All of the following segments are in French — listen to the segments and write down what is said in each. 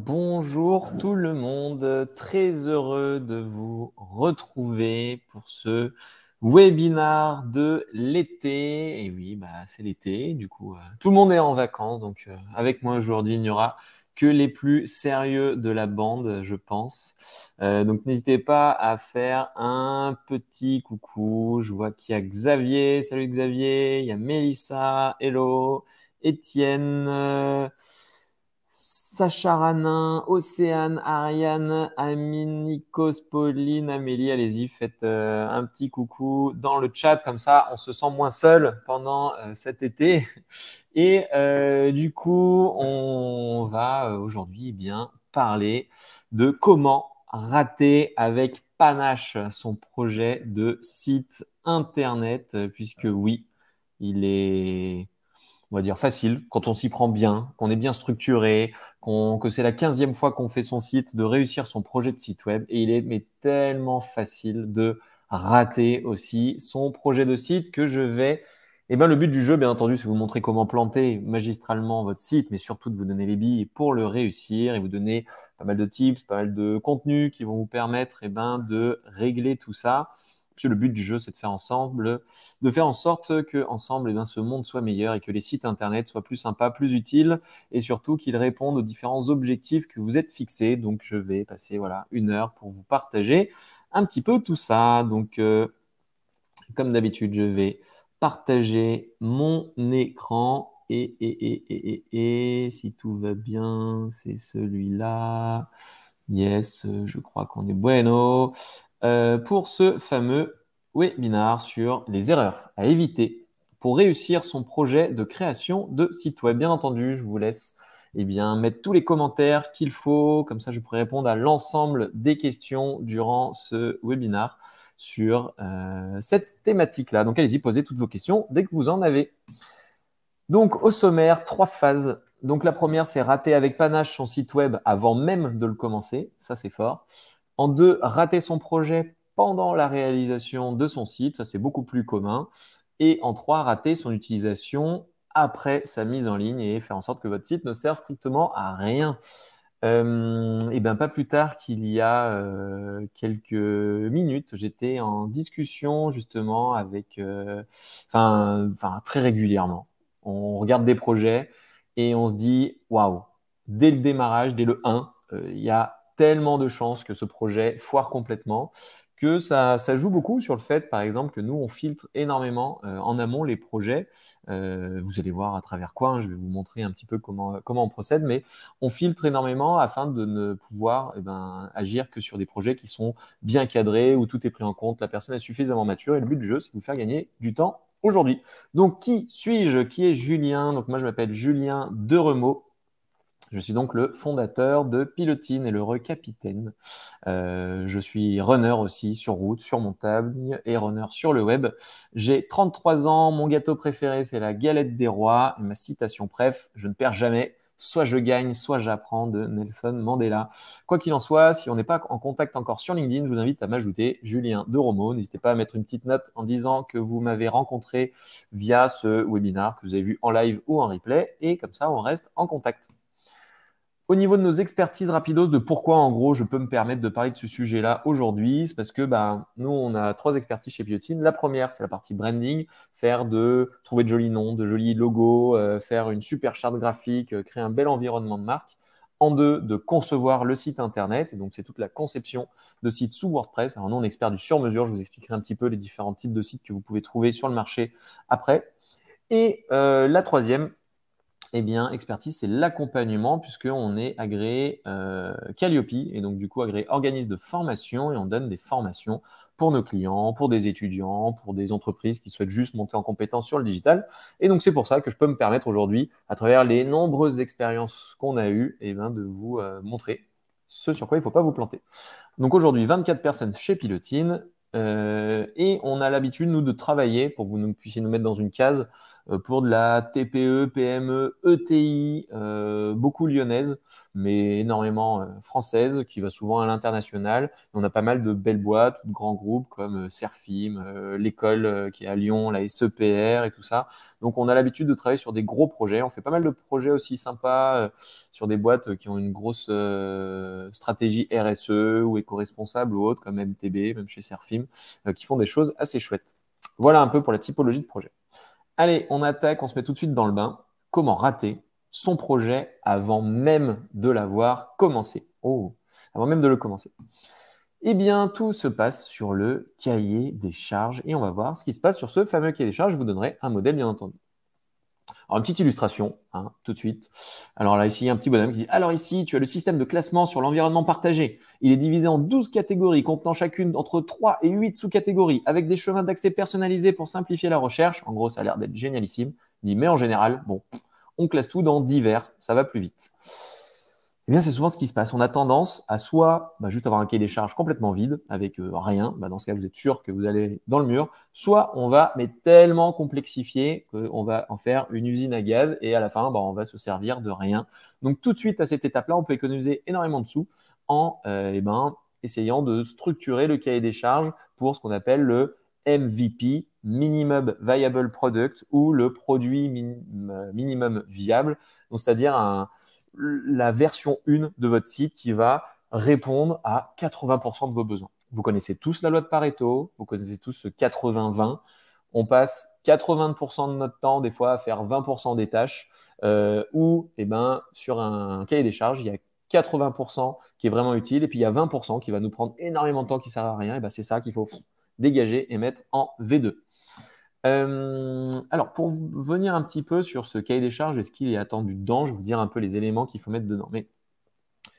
bonjour tout le monde. Très heureux de vous retrouver pour ce webinar de l'été. Et oui, c'est l'été. Du coup, tout le monde est en vacances. Donc, avec moi aujourd'hui, il n'y aura que les plus sérieux de la bande, je pense. Donc, n'hésitez pas à faire un petit coucou. Je vois qu'il y a Xavier. Salut Xavier. Il y a Mélissa. Hello. Étienne. Sacha Ranin, Océane, Ariane, Amine, Nikos, Pauline, Amélie, allez-y, faites un petit coucou dans le chat, comme ça on se sent moins seul pendant cet été. Et du coup, on va aujourd'hui bien parler de comment rater avec panache son projet de site internet, puisque oui, il est on va dire facile, quand on s'y prend bien, qu'on est bien structuré, que c'est la 15e fois qu'on fait son site, de réussir son projet de site web. Et il est mais tellement facile de rater aussi son projet de site que je vais... Eh ben, le but du jeu, bien entendu, c'est de vous montrer comment planter magistralement votre site, mais surtout de vous donner les billes pour le réussir et vous donner pas mal de tips, pas mal de contenus qui vont vous permettre de régler tout ça. Puis le but du jeu, c'est de faire en sorte que ensemble, ce monde soit meilleur et que les sites internet soient plus sympas, plus utiles et surtout qu'ils répondent aux différents objectifs que vous êtes fixés. Donc, je vais passer une heure pour vous partager un petit peu tout ça. Donc, comme d'habitude, je vais partager mon écran et si tout va bien, c'est celui-là. Yes, je crois qu'on est bueno. Pour ce fameux webinar sur les erreurs à éviter pour réussir son projet de création de site web. Bien entendu, je vous laisse mettre tous les commentaires qu'il faut. Comme ça, je pourrai répondre à l'ensemble des questions durant ce webinar sur cette thématique-là. Donc, allez-y, posez toutes vos questions dès que vous en avez. Donc, au sommaire, 3 phases. Donc, la première, c'est rater avec panache son site web avant même de le commencer. Ça, c'est fort. En 2, rater son projet pendant la réalisation de son site. Ça, c'est beaucoup plus commun. Et en 3, rater son utilisation après sa mise en ligne et faire en sorte que votre site ne serve strictement à rien. Pas plus tard qu'il y a quelques minutes, j'étais en discussion justement avec, très régulièrement. On regarde des projets et on se dit, waouh, dès le démarrage, dès le 1, il y a tellement de chances que ce projet foire complètement que ça joue beaucoup sur le fait, par exemple, que nous, on filtre énormément en amont les projets. Vous allez voir à travers quoi, je vais vous montrer un petit peu comment on procède, mais on filtre énormément afin de ne pouvoir agir que sur des projets qui sont bien cadrés, où tout est pris en compte, la personne est suffisamment mature. Et le but du jeu, c'est de vous faire gagner du temps aujourd'hui. Donc, qui suis-je? Qui est Julien? Donc, moi, je m'appelle Julien Deremaux. Je suis donc le fondateur de Pilotine et le capitaine. Je suis runner aussi sur route, sur montagne et runner sur le web. J'ai 33 ans, mon gâteau préféré c'est la galette des rois et ma citation préf, je ne perds jamais, soit je gagne, soit j'apprends de Nelson Mandela. Quoi qu'il en soit, si on n'est pas en contact encore sur LinkedIn, je vous invite à m'ajouter Julien Deremaux. N'hésitez pas à mettre une petite note en disant que vous m'avez rencontré via ce webinar que vous avez vu en live ou en replay et comme ça on reste en contact. Au niveau de nos expertises rapidos, de pourquoi en gros je peux me permettre de parler de ce sujet-là aujourd'hui, c'est parce que nous on a 3 expertises chez Pilotine. La première c'est la partie branding, trouver de jolis noms, de jolis logos, faire une super charte graphique, créer un bel environnement de marque. En 2, de concevoir le site internet, et donc c'est toute la conception de sites sous WordPress. Alors nous on est expert du sur-mesure, je vous expliquerai un petit peu les différents types de sites que vous pouvez trouver sur le marché après. Et la troisième, expertise, c'est l'accompagnement puisqu'on est agréé Calliope et donc du coup agréé organisme de formation et on donne des formations pour nos clients, pour des étudiants, pour des entreprises qui souhaitent juste monter en compétence sur le digital. Et donc c'est pour ça que je peux me permettre aujourd'hui, à travers les nombreuses expériences qu'on a eues, de vous montrer ce sur quoi il ne faut pas vous planter. Donc aujourd'hui, 24 personnes chez Pilotine et on a l'habitude, nous, de travailler, pour que vous puissiez nous mettre dans une case, pour de la TPE, PME, ETI, beaucoup lyonnaise, mais énormément française, qui va souvent à l'international. On a pas mal de belles boîtes, de grands groupes comme Serfim, l'école qui est à Lyon, la SEPR et tout ça. Donc, on a l'habitude de travailler sur des gros projets. On fait pas mal de projets aussi sympas sur des boîtes qui ont une grosse stratégie RSE ou éco-responsable ou autre, comme MTB, même chez Serfim, qui font des choses assez chouettes. Voilà un peu pour la typologie de projet. Allez, on attaque, on se met tout de suite dans le bain. Comment rater son projet avant même de l'avoir commencé? Oh, avant même de le commencer. Eh bien, tout se passe sur le cahier des charges et on va voir ce qui se passe sur ce fameux cahier des charges. Je vous donnerai un modèle, bien entendu. Alors, une petite illustration, hein, tout de suite. Alors là, ici, un petit bonhomme qui dit « Alors ici, tu as le système de classement sur l'environnement partagé. Il est divisé en 12 catégories, contenant chacune entre 3 et 8 sous-catégories, avec des chemins d'accès personnalisés pour simplifier la recherche. » En gros, ça a l'air d'être génialissime. Il dit « Mais en général, bon, on classe tout dans divers, ça va plus vite. » Eh bien, c'est souvent ce qui se passe. On a tendance à soit juste avoir un cahier des charges complètement vide, avec rien. Dans ce cas, vous êtes sûr que vous allez dans le mur. Soit on va tellement complexifier qu'on va en faire une usine à gaz et à la fin, on va se servir de rien. Donc, tout de suite, à cette étape-là, on peut économiser énormément de sous en essayant de structurer le cahier des charges pour ce qu'on appelle le MVP, Minimum Viable Product, ou le produit minimum viable, c'est-à-dire la version 1 de votre site qui va répondre à 80% de vos besoins. Vous connaissez tous la loi de Pareto, vous connaissez tous ce 80-20. On passe 80% de notre temps, des fois, à faire 20% des tâches, ou sur un cahier des charges, il y a 80% qui est vraiment utile, et puis il y a 20% qui va nous prendre énormément de temps, qui ne sert à rien. Et c'est ça qu'il faut dégager et mettre en V2. Alors, pour venir un petit peu sur ce cahier des charges et ce qu'il est attendu dedans, je vais vous dire un peu les éléments qu'il faut mettre dedans. Mais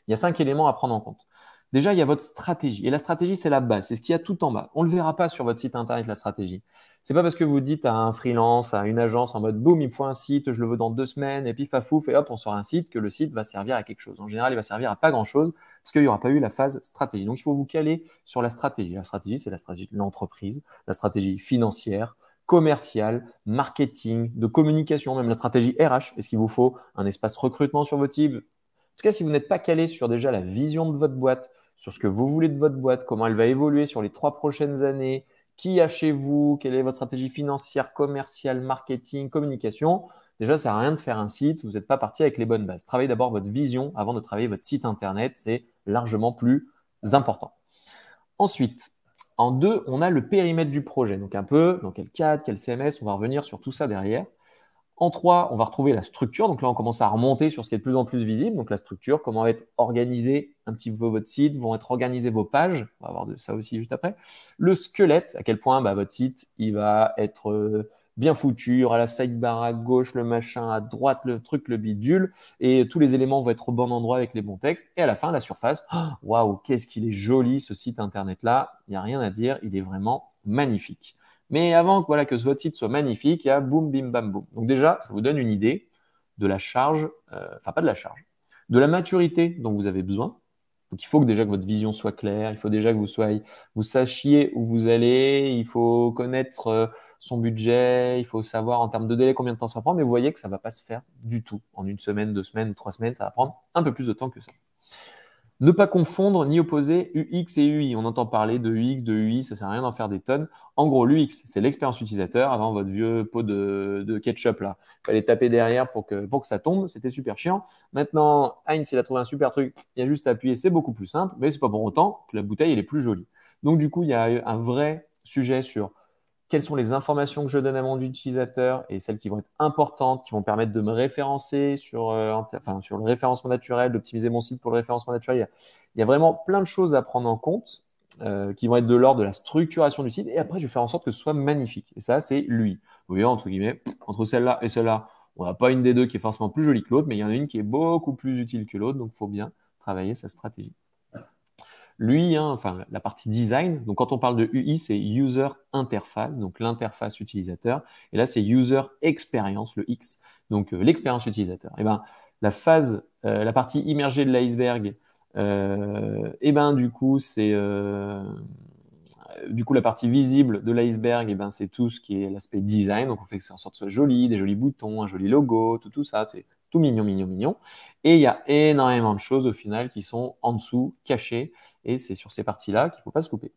il y a 5 éléments à prendre en compte. Déjà, il y a votre stratégie. Et la stratégie, c'est la base. C'est ce qu'il y a tout en bas. On ne le verra pas sur votre site internet, la stratégie. C'est pas parce que vous dites à un freelance, à une agence en mode boum, il me faut un site, je le veux dans 2 semaines, et puis pafouf, et hop, on sort un site, que le site va servir à quelque chose. En général, il va servir à pas grand-chose parce qu'il n'y aura pas eu la phase stratégie. Donc, il faut vous caler sur la stratégie. La stratégie, c'est la stratégie de l'entreprise, la stratégie financière, commercial, marketing, de communication, même la stratégie RH. Est-ce qu'il vous faut un espace recrutement sur votre site? En tout cas, si vous n'êtes pas calé sur déjà la vision de votre boîte, sur ce que vous voulez de votre boîte, comment elle va évoluer sur les 3 prochaines années, qui a chez vous, quelle est votre stratégie financière, commerciale, marketing, communication, déjà, ça sert à rien de faire un site, vous n'êtes pas parti avec les bonnes bases. Travaillez d'abord votre vision avant de travailler votre site internet, c'est largement plus important. Ensuite, en 2, on a le périmètre du projet. Donc un peu dans quel cadre, quel CMS, on va revenir sur tout ça derrière. En 3, on va retrouver la structure. Donc là, on commence à remonter sur ce qui est de plus en plus visible. Donc la structure, comment va être organisé un petit peu votre site, vont être organisées vos pages. On va voir de ça aussi juste après. Le squelette, à quel point votre site il va être bien foutu. Il y aura la sidebar à gauche, le machin à droite, le truc, le bidule. Et tous les éléments vont être au bon endroit avec les bons textes. Et à la fin, la surface. Waouh, qu'est-ce qu'il est joli ce site internet-là. Il n'y a rien à dire. Il est vraiment magnifique. Mais avant que votre site soit magnifique, il y a boum, bim, bam, boum. Donc déjà, ça vous donne une idée de la charge, pas de la charge, de la maturité dont vous avez besoin. Donc il faut déjà que votre vision soit claire, il faut déjà que vous sachiez où vous allez, il faut connaître son budget, il faut savoir en termes de délai combien de temps ça prend, mais vous voyez que ça ne va pas se faire du tout en 1 semaine, 2 semaines, 3 semaines, ça va prendre un peu plus de temps que ça. Ne pas confondre ni opposer UX et UI. On entend parler de UX, de UI, ça ne sert à rien d'en faire des tonnes. En gros, l'UX, c'est l'expérience utilisateur. Avant, votre vieux pot de ketchup, là, il fallait taper derrière pour que ça tombe. C'était super chiant. Maintenant, Heinz, il a trouvé un super truc. Il y a juste à appuyer, c'est beaucoup plus simple, mais ce n'est pas pour autant que la bouteille, elle est plus jolie. Donc, du coup, il y a un vrai sujet sur quelles sont les informations que je donne à mon utilisateur et celles qui vont être importantes, qui vont permettre de me référencer sur le référencement naturel, d'optimiser mon site pour le référencement naturel. Il y a vraiment plein de choses à prendre en compte qui vont être de l'ordre de la structuration du site. Et après, je vais faire en sorte que ce soit magnifique. Et ça, c'est lui. Vous voyez, entre guillemets, entre celle-là et celle-là, on n'a pas une des deux qui est forcément plus jolie que l'autre, mais il y en a une qui est beaucoup plus utile que l'autre. Donc, il faut bien travailler sa stratégie. Lui, la partie design, donc quand on parle de UI, c'est User Interface, donc l'interface utilisateur. Et là, c'est User Experience, le X, donc l'expérience utilisateur. Et la partie immergée de l'iceberg, du coup, c'est Du coup, la partie visible de l'iceberg, eh ben, c'est tout ce qui est l'aspect design. Donc, on fait que c'est en sorte que ce soit joli, des jolis boutons, un joli logo, tout ça. C'est tout mignon, mignon, mignon. Et il y a énormément de choses au final qui sont en dessous, cachées. Et c'est sur ces parties-là qu'il ne faut pas se louper.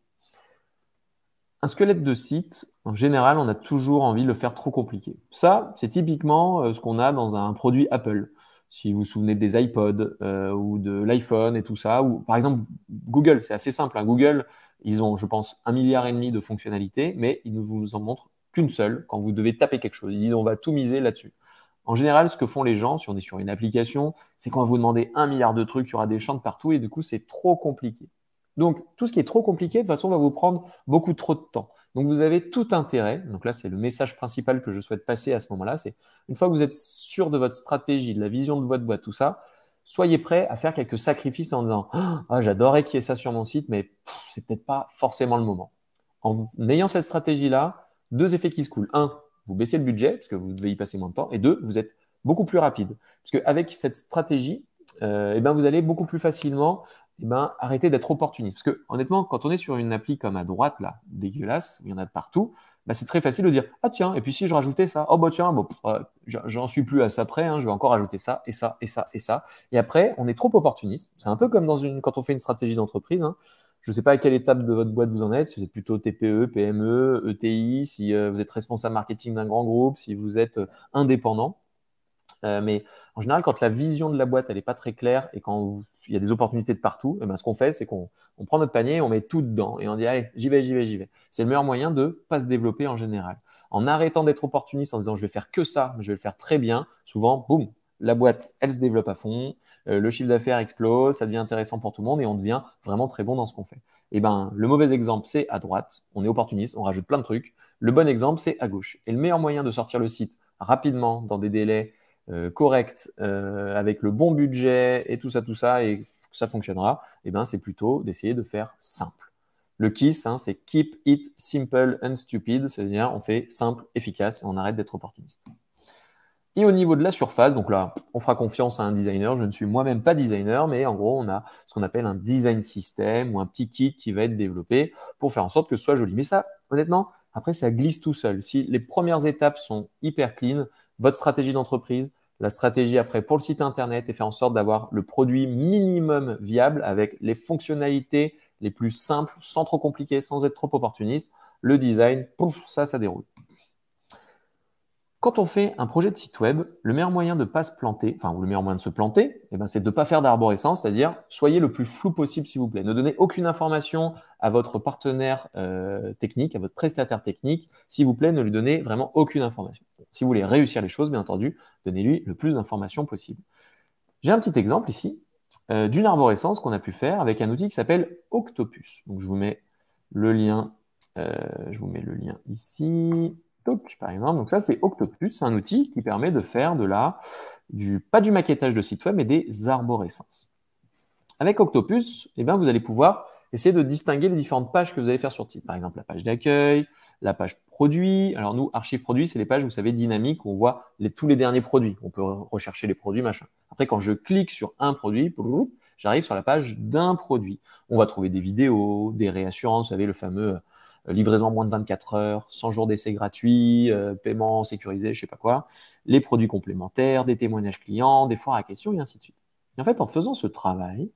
Un squelette de site, en général, on a toujours envie de le faire trop compliqué. Ça, c'est typiquement ce qu'on a dans un produit Apple. Si vous vous souvenez des iPods ou de l'iPhone et tout ça, ou par exemple Google, c'est assez simple, hein. Google, ils ont, je pense, 1,5 milliard de fonctionnalités, mais ils ne vous en montrent qu'une seule quand vous devez taper quelque chose. Ils disent on va tout miser là-dessus. En général, ce que font les gens, si on est sur une application, c'est qu'on va vous demander 1 milliard de trucs, il y aura des champs de partout et du coup, c'est trop compliqué. Donc, tout ce qui est trop compliqué, de toute façon, va vous prendre beaucoup trop de temps. Donc, vous avez tout intérêt. Donc là, c'est le message principal que je souhaite passer à ce moment-là. C'est une fois que vous êtes sûr de votre stratégie, de la vision de votre boîte, tout ça, soyez prêt à faire quelques sacrifices en disant ah, j'adorerais qu'il y ait ça sur mon site, mais c'est peut-être pas forcément le moment. En ayant cette stratégie-là, deux effets qui se coulent. Un, vous baissez le budget parce que vous devez y passer moins de temps. Et deux, vous êtes beaucoup plus rapide. Parce qu'avec cette stratégie, eh ben, vous allez beaucoup plus facilement arrêter d'être opportuniste. Parce que honnêtement, quand on est sur une appli comme à droite, là, dégueulasse, où il y en a de partout, bah, c'est très facile de dire ah tiens, et puis si je rajoutais ça, oh bah tiens, bon, j'en suis plus à ça près, hein, je vais encore ajouter ça, et ça, et ça, et ça. Et après, on est trop opportuniste. C'est un peu comme quand on fait une stratégie d'entreprise, hein. Je ne sais pas à quelle étape de votre boîte vous en êtes, si vous êtes plutôt TPE, PME, ETI, si vous êtes responsable marketing d'un grand groupe, si vous êtes indépendant. Mais en général, quand la vision de la boîte elle n'est pas très claire et quand il y a des opportunités de partout, ce qu'on fait, c'est qu'on prend notre panier, on met tout dedans et on dit allez, j'y vais, j'y vais, j'y vais. C'est le meilleur moyen de ne pas se développer en général. En arrêtant d'être opportuniste, en disant je vais faire que ça, mais je vais le faire très bien, souvent, boum, la boîte, elle se développe à fond, le chiffre d'affaires explose, ça devient intéressant pour tout le monde et on devient vraiment très bon dans ce qu'on fait. Et le mauvais exemple, c'est à droite, on est opportuniste, on rajoute plein de trucs. Le bon exemple, c'est à gauche. Et le meilleur moyen de sortir le site rapidement, dans des délais correct, avec le bon budget et tout ça, et ça fonctionnera, c'est plutôt d'essayer de faire simple. Le KISS, hein, c'est Keep It Simple and Stupid, c'est-à-dire on fait simple, efficace, et on arrête d'être opportuniste. Et au niveau de la surface, donc là, on fera confiance à un designer. Je ne suis moi-même pas designer, mais en gros, on a ce qu'on appelle un design system ou un petit kit qui va être développé pour faire en sorte que ce soit joli. Mais ça, honnêtement, après, ça glisse tout seul. Si les premières étapes sont hyper clean, votre stratégie d'entreprise, la stratégie après pour le site internet et faire en sorte d'avoir le produit minimum viable avec les fonctionnalités les plus simples, sans trop compliquer, sans être trop opportuniste, le design, pouf, ça déroule. Quand on fait un projet de site web, le meilleur moyen de ne pas se planter, ou le meilleur moyen de se planter, c'est de ne pas faire d'arborescence, c'est-à-dire soyez le plus flou possible, s'il vous plaît. Ne donnez aucune information à votre partenaire technique, à votre prestataire technique. S'il vous plaît, ne lui donnez vraiment aucune information. Si vous voulez réussir les choses, bien entendu, donnez-lui le plus d'informations possible. J'ai un petit exemple ici d'une arborescence qu'on a pu faire avec un outil qui s'appelle Octopus. Donc, je vous mets le lien ici. Par exemple, donc ça c'est Octopus, c'est un outil qui permet de faire pas du maquettage de site web, mais des arborescences. Avec Octopus, vous allez pouvoir essayer de distinguer les différentes pages que vous allez faire sur le site. Par exemple, la page d'accueil, la page produit. Alors nous, archive produit, c'est les pages, vous savez, dynamiques où on voit tous les derniers produits. On peut rechercher les produits, machin. Après, quand je clique sur un produit, j'arrive sur la page d'un produit. On va trouver des vidéos, des réassurances, vous savez, le fameux livraison en moins de 24 heures, 100 jours d'essai gratuit, paiement sécurisé, je sais pas quoi, les produits complémentaires, des témoignages clients, des foires à questions et ainsi de suite. Et en fait, en faisant ce travail,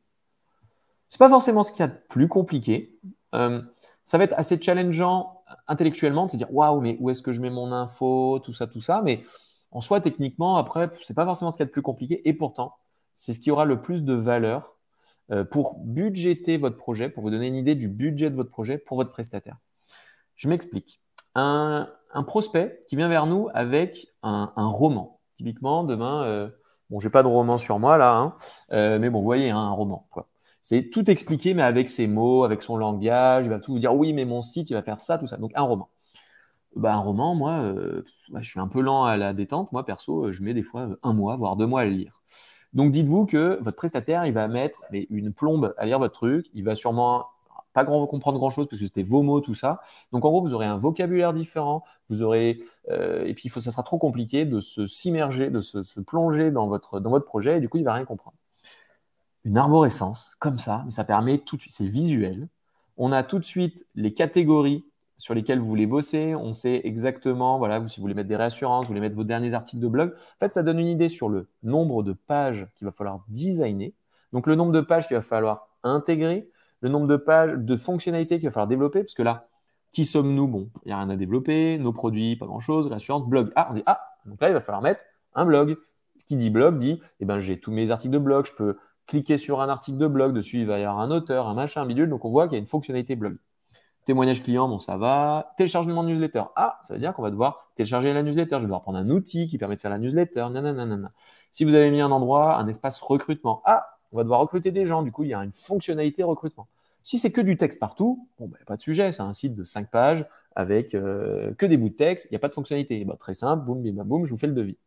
c'est pas forcément ce qu'il y a de plus compliqué. Ça va être assez challengeant intellectuellement de se dire waouh, mais où est-ce que je mets mon info, tout ça. Mais en soi, techniquement, après, c'est pas forcément ce qu'il y a de plus compliqué. Et pourtant, c'est ce qui aura le plus de valeur pour budgéter votre projet, pour vous donner une idée du budget de votre projet pour votre prestataire. Je m'explique. Un prospect qui vient vers nous avec un roman. Typiquement, demain, je n'ai pas de roman sur moi là, hein, mais bon, vous voyez, hein, un roman, quoi. C'est tout expliqué, mais avec ses mots, avec son langage. Il va tout vous dire, oui, mais mon site, il va faire ça, tout ça. Donc, un roman. Un roman, moi, je suis un peu lent à la détente. Moi, perso, je mets des fois 1 mois, voire 2 mois à le lire. Donc, dites-vous que votre prestataire, il va mettre une plombe à lire votre truc. Il va sûrement pas comprendre grand-chose parce que c'était vos mots, tout ça. Donc, en gros, vous aurez un vocabulaire différent. Vous aurez, et puis, ça sera trop compliqué de s'immerger, de se plonger dans votre projet. Et du coup, il va rien comprendre. Une arborescence, comme ça, mais ça permet tout de suite, c'est visuel. On a tout de suite les catégories sur lesquelles vous voulez bosser. On sait exactement, voilà, si vous voulez mettre des réassurances, vous voulez mettre vos derniers articles de blog. En fait, ça donne une idée sur le nombre de pages qu'il va falloir designer. Donc, le nombre de pages qu'il va falloir intégrer, le nombre de pages de fonctionnalités qu'il va falloir développer, parce que là, qui sommes-nous? Bon, il n'y a rien à développer, nos produits, pas grand-chose, réassurance, blog. Ah, on dit, ah, donc là, il va falloir mettre un blog. Qui dit blog dit, eh ben, j'ai tous mes articles de blog, je peux cliquer sur un article de blog, dessus, il va y avoir un auteur, un machin, un bidule, donc on voit qu'il y a une fonctionnalité blog. Témoignage client, bon, ça va. Téléchargement de newsletter. Ah, ça veut dire qu'on va devoir télécharger la newsletter. Je vais devoir prendre un outil qui permet de faire la newsletter. Nanana. Si vous avez mis un endroit, un espace recrutement. Ah, on va devoir recruter des gens. Du coup, il y a une fonctionnalité recrutement. Si c'est que du texte partout, bon, ben, pas de sujet. C'est un site de 5 pages avec que des bouts de texte. Il n'y a pas de fonctionnalité. Bon, très simple. Boum, bim, bam, boum, je vous fais le devis.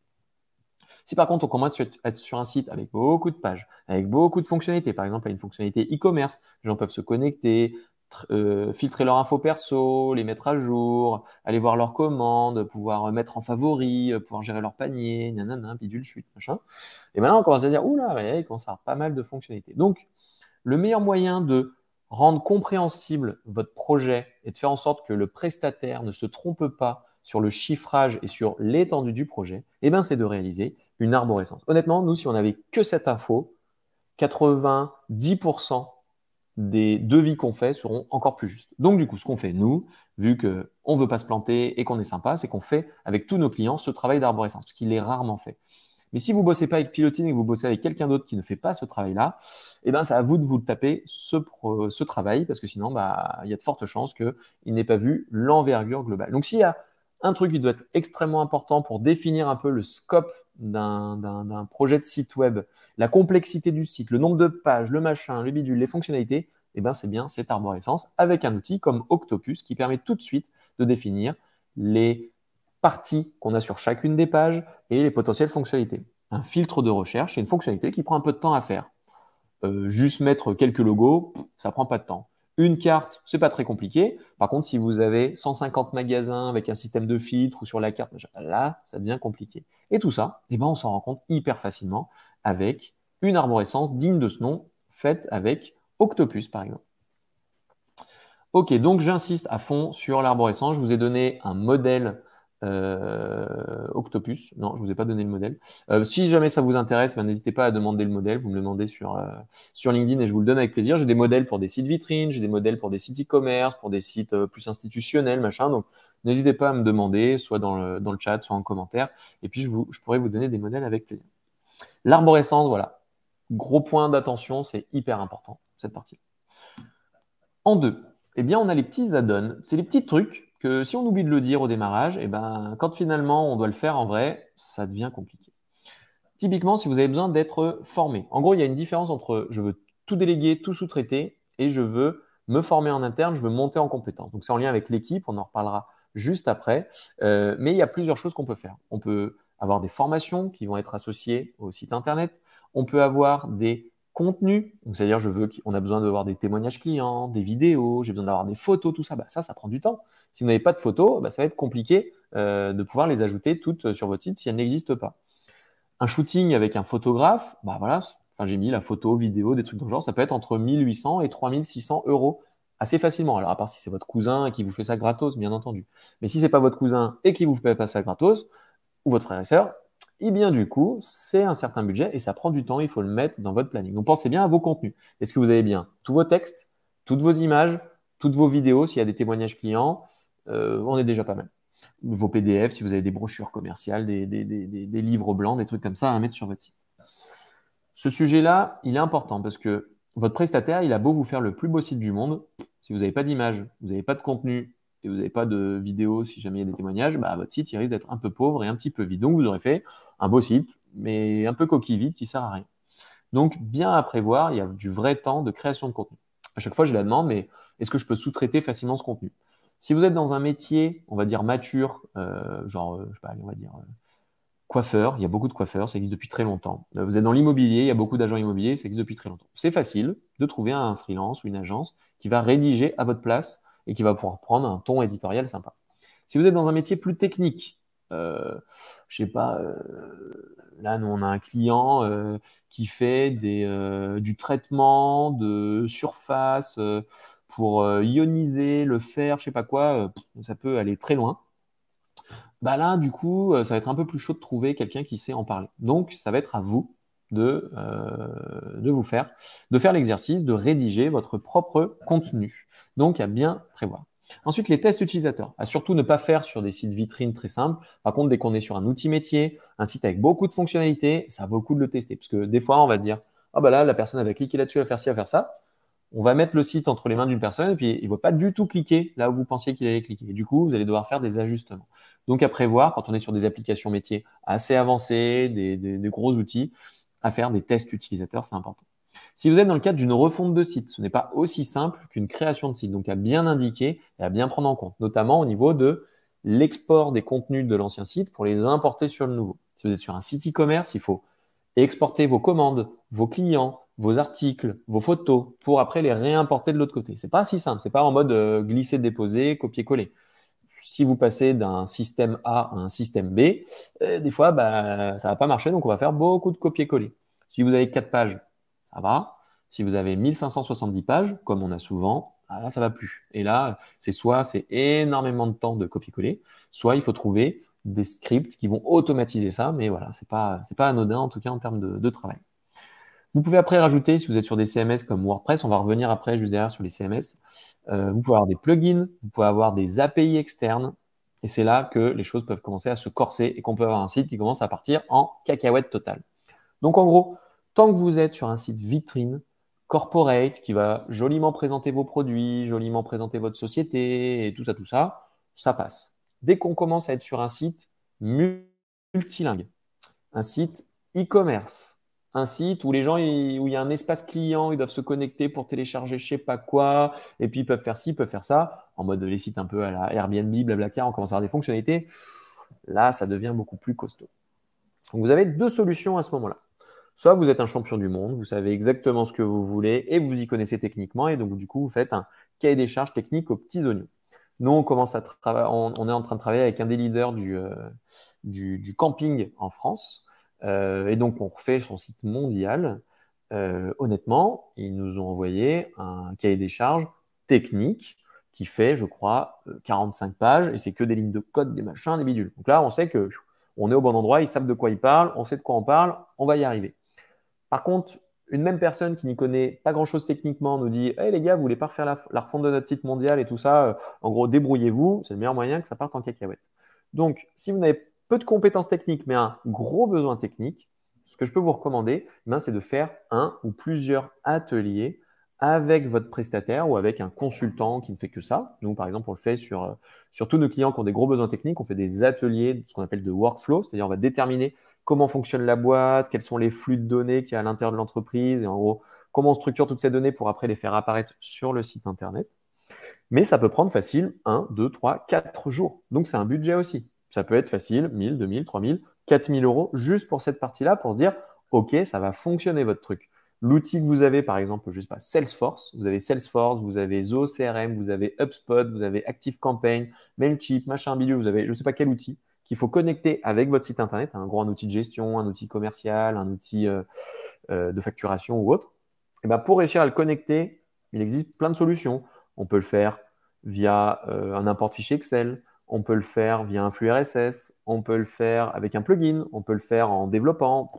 Si par contre, on commence à être sur un site avec beaucoup de pages, avec beaucoup de fonctionnalités, par exemple, une fonctionnalité e-commerce, les gens peuvent se connecter, filtrer leur info perso, les mettre à jour, aller voir leurs commandes, pouvoir mettre en favori, pouvoir gérer leur panier, nanana, bidule, chute, machin. Et maintenant, on commence à dire, oula, ouais, il commence à avoir pas mal de fonctionnalités. Donc, le meilleur moyen de rendre compréhensible votre projet et de faire en sorte que le prestataire ne se trompe pas sur le chiffrage et sur l'étendue du projet, eh ben, c'est de réaliser une arborescence. Honnêtement, nous, si on n'avait que cette info, 90% des devis qu'on fait seront encore plus justes. Donc, du coup, ce qu'on fait, nous, vu qu'on ne veut pas se planter et qu'on est sympa, c'est qu'on fait avec tous nos clients ce travail d'arborescence, parce qu'il est rarement fait. Mais si vous ne bossez pas avec Pilotine et que vous bossez avec quelqu'un d'autre qui ne fait pas ce travail-là, eh ben, c'est à vous de vous taper ce travail, parce que sinon, bah, il y a de fortes chances qu'il n'ait pas vu l'envergure globale. Donc, s'il y a un truc qui doit être extrêmement important pour définir un peu le scope d'un projet de site web, la complexité du site, le nombre de pages, le machin, le bidule, les fonctionnalités, eh ben, c'est bien cette arborescence avec un outil comme Octopus qui permet tout de suite de définir les parties qu'on a sur chacune des pages et les potentielles fonctionnalités. Un filtre de recherche, c'est une fonctionnalité qui prend un peu de temps à faire. Juste mettre quelques logos, ça prend pas de temps. Une carte, c'est pas très compliqué. Par contre, si vous avez 150 magasins avec un système de filtre ou sur la carte, là, ça devient compliqué. Et tout ça, eh ben, on s'en rend compte hyper facilement avec une arborescence digne de ce nom, faite avec Octopus, par exemple. Ok, donc j'insiste à fond sur l'arborescence. Je vous ai donné un modèle Octopus. Non, je ne vous ai pas donné le modèle. Si jamais ça vous intéresse, ben, n'hésitez pas à demander le modèle. Vous me le demandez sur LinkedIn et je vous le donne avec plaisir. J'ai des modèles pour des sites vitrines, j'ai des modèles pour des sites e-commerce, pour des sites plus institutionnels, machin. Donc, n'hésitez pas à me demander, soit dans le chat, soit en commentaire. Et puis, je pourrais vous donner des modèles avec plaisir. L'arborescence, voilà. Gros point d'attention, c'est hyper important, cette partie. En deux, eh bien, on a les petits add-ons. C'est les petits trucs que si on oublie de le dire au démarrage, eh ben, quand finalement on doit le faire en vrai, ça devient compliqué. Typiquement, si vous avez besoin d'être formé. En gros, il y a une différence entre je veux tout déléguer, tout sous-traiter et je veux me former en interne, je veux monter en compétence. Donc, c'est en lien avec l'équipe, on en reparlera juste après. Mais il y a plusieurs choses qu'on peut faire. On peut avoir des formations qui vont être associées au site internet. On peut avoir des contenus, c'est-à-dire on a besoin d'avoir des témoignages clients, des vidéos, j'ai besoin d'avoir des photos, tout ça. Bah, ça prend du temps. Si vous n'avez pas de photos, bah, ça va être compliqué de pouvoir les ajouter toutes sur votre site si elles n'existent pas. Un shooting avec un photographe, bah voilà, enfin, j'ai mis la photo, vidéo, des trucs dans le genre, ça peut être entre 1800 et 3600 euros assez facilement. Alors, à part si c'est votre cousin et qui vous fait ça gratos, bien entendu. Mais si c'est pas votre cousin et qui vous fait pas ça gratos, ou votre frère et sœur, et bien du coup, c'est un certain budget et ça prend du temps, il faut le mettre dans votre planning. Donc, pensez bien à vos contenus. Est-ce que vous avez bien tous vos textes, toutes vos images, toutes vos vidéos, s'il y a des témoignages clients, on est déjà pas mal. Vos PDF, si vous avez des brochures commerciales, des livres blancs, des trucs comme ça à mettre sur votre site. Ce sujet-là, il est important parce que votre prestataire, il a beau vous faire le plus beau site du monde, si vous n'avez pas d'image, vous n'avez pas de contenu et vous n'avez pas de vidéo, si jamais il y a des témoignages, bah, votre site il risque d'être un peu pauvre et un petit peu vide. Donc vous aurez fait un beau site, mais un peu coquille vide qui ne sert à rien. Donc bien à prévoir, il y a du vrai temps de création de contenu. À chaque fois, je la demande, mais est-ce que je peux sous-traiter facilement ce contenu? Si vous êtes dans un métier, on va dire mature, je sais pas, on va dire coiffeur, il y a beaucoup de coiffeurs, ça existe depuis très longtemps. Vous êtes dans l'immobilier, il y a beaucoup d'agents immobiliers, ça existe depuis très longtemps. C'est facile de trouver un freelance ou une agence qui va rédiger à votre place et qui va pouvoir prendre un ton éditorial sympa. Si vous êtes dans un métier plus technique, je sais pas, là nous on a un client qui fait du traitement de surface pour ioniser le fer, je sais pas quoi, ça peut aller très loin. Bah là, du coup, ça va être un peu plus chaud de trouver quelqu'un qui sait en parler. Donc, ça va être à vous de faire l'exercice de rédiger votre propre contenu. Donc, à bien prévoir. Ensuite, les tests utilisateurs. À surtout ne pas faire sur des sites vitrines très simples. Par contre, dès qu'on est sur un outil métier, un site avec beaucoup de fonctionnalités, ça vaut le coup de le tester. Parce que des fois, on va dire, ah bah là, la personne avait cliqué là-dessus, à faire ci, à faire ça. On va mettre le site entre les mains d'une personne et puis il ne va pas du tout cliquer là où vous pensiez qu'il allait cliquer. Et du coup, vous allez devoir faire des ajustements. Donc, à prévoir, quand on est sur des applications métiers assez avancées, des gros outils, à faire des tests utilisateurs, c'est important. Si vous êtes dans le cadre d'une refonte de site, ce n'est pas aussi simple qu'une création de site. Donc, à bien indiquer et à bien prendre en compte, notamment au niveau de l'export des contenus de l'ancien site pour les importer sur le nouveau. Si vous êtes sur un site e-commerce, il faut exporter vos commandes, vos clients, vos articles, vos photos pour après les réimporter de l'autre côté. C'est pas si simple, c'est pas en mode glisser-déposer, copier-coller. Si vous passez d'un système A à un système B, des fois, bah, ça va pas marcher, donc on va faire beaucoup de copier-coller. Si vous avez 4 pages, ça va. Si vous avez 1570 pages, comme on a souvent, là, ça va plus. Et là, c'est énormément de temps de copier-coller, soit il faut trouver des scripts qui vont automatiser ça, mais voilà, c'est pas anodin en tout cas en termes de travail. Vous pouvez après rajouter, si vous êtes sur des CMS comme WordPress, on va revenir après juste derrière sur les CMS, vous pouvez avoir des plugins, vous pouvez avoir des API externes, et c'est là que les choses peuvent commencer à se corser et qu'on peut avoir un site qui commence à partir en cacahuète totale. Donc en gros, tant que vous êtes sur un site vitrine, corporate, qui va joliment présenter vos produits, joliment présenter votre société et tout ça, ça passe. Dès qu'on commence à être sur un site multilingue, un site e-commerce, un site où les gens, où il y a un espace client, ils doivent se connecter pour télécharger je sais pas quoi, et puis ils peuvent faire ci, ils peuvent faire ça, en mode les sites un peu à la Airbnb, Blablacar, on commence à avoir des fonctionnalités. Là, ça devient beaucoup plus costaud. Donc, vous avez deux solutions à ce moment-là. Soit vous êtes un champion du monde, vous savez exactement ce que vous voulez et vous y connaissez techniquement, et donc du coup, vous faites un cahier des charges techniques aux petits oignons. Nous, on est en train de travailler avec un des leaders du camping en France. Et donc, on refait son site mondial. Honnêtement, ils nous ont envoyé un cahier des charges technique qui fait, je crois, 45 pages et c'est que des lignes de code, des machins, des bidules. Donc là, on sait que on est au bon endroit, ils savent de quoi ils parlent, on sait de quoi on parle, on va y arriver. Par contre, une même personne qui n'y connaît pas grand-chose techniquement nous dit hey, les gars, vous voulez pas refaire la refonte de notre site mondial et tout ça, en gros, débrouillez-vous, c'est le meilleur moyen que ça parte en cacahuète. Donc, si vous n'avez peu de compétences techniques, mais un gros besoin technique, ce que je peux vous recommander, c'est de faire un ou plusieurs ateliers avec votre prestataire ou avec un consultant qui ne fait que ça. Nous, par exemple, on le fait sur tous nos clients qui ont des gros besoins techniques. On fait des ateliers, ce qu'on appelle de workflow, c'est-à-dire on va déterminer comment fonctionne la boîte, quels sont les flux de données qu'il y a à l'intérieur de l'entreprise et en gros, comment on structure toutes ces données pour après les faire apparaître sur le site Internet. Mais ça peut prendre facile 1, 2, 3, 4 jours. Donc, c'est un budget aussi. Ça peut être facile 1000, 2000, 3000, 4000 euros juste pour cette partie-là pour se dire, OK, ça va fonctionner votre truc. L'outil que vous avez, par exemple, je sais pas, Salesforce, vous avez Zoho CRM, vous avez HubSpot, vous avez ActiveCampaign, Mailchimp, machin, bidule, vous avez je ne sais pas quel outil qu'il faut connecter avec votre site Internet, un outil de gestion, un outil commercial, un outil de facturation ou autre. Et ben, pour réussir à le connecter, il existe plein de solutions. On peut le faire via un import fichier Excel, on peut le faire via un flux RSS, on peut le faire avec un plugin, on peut le faire en développant.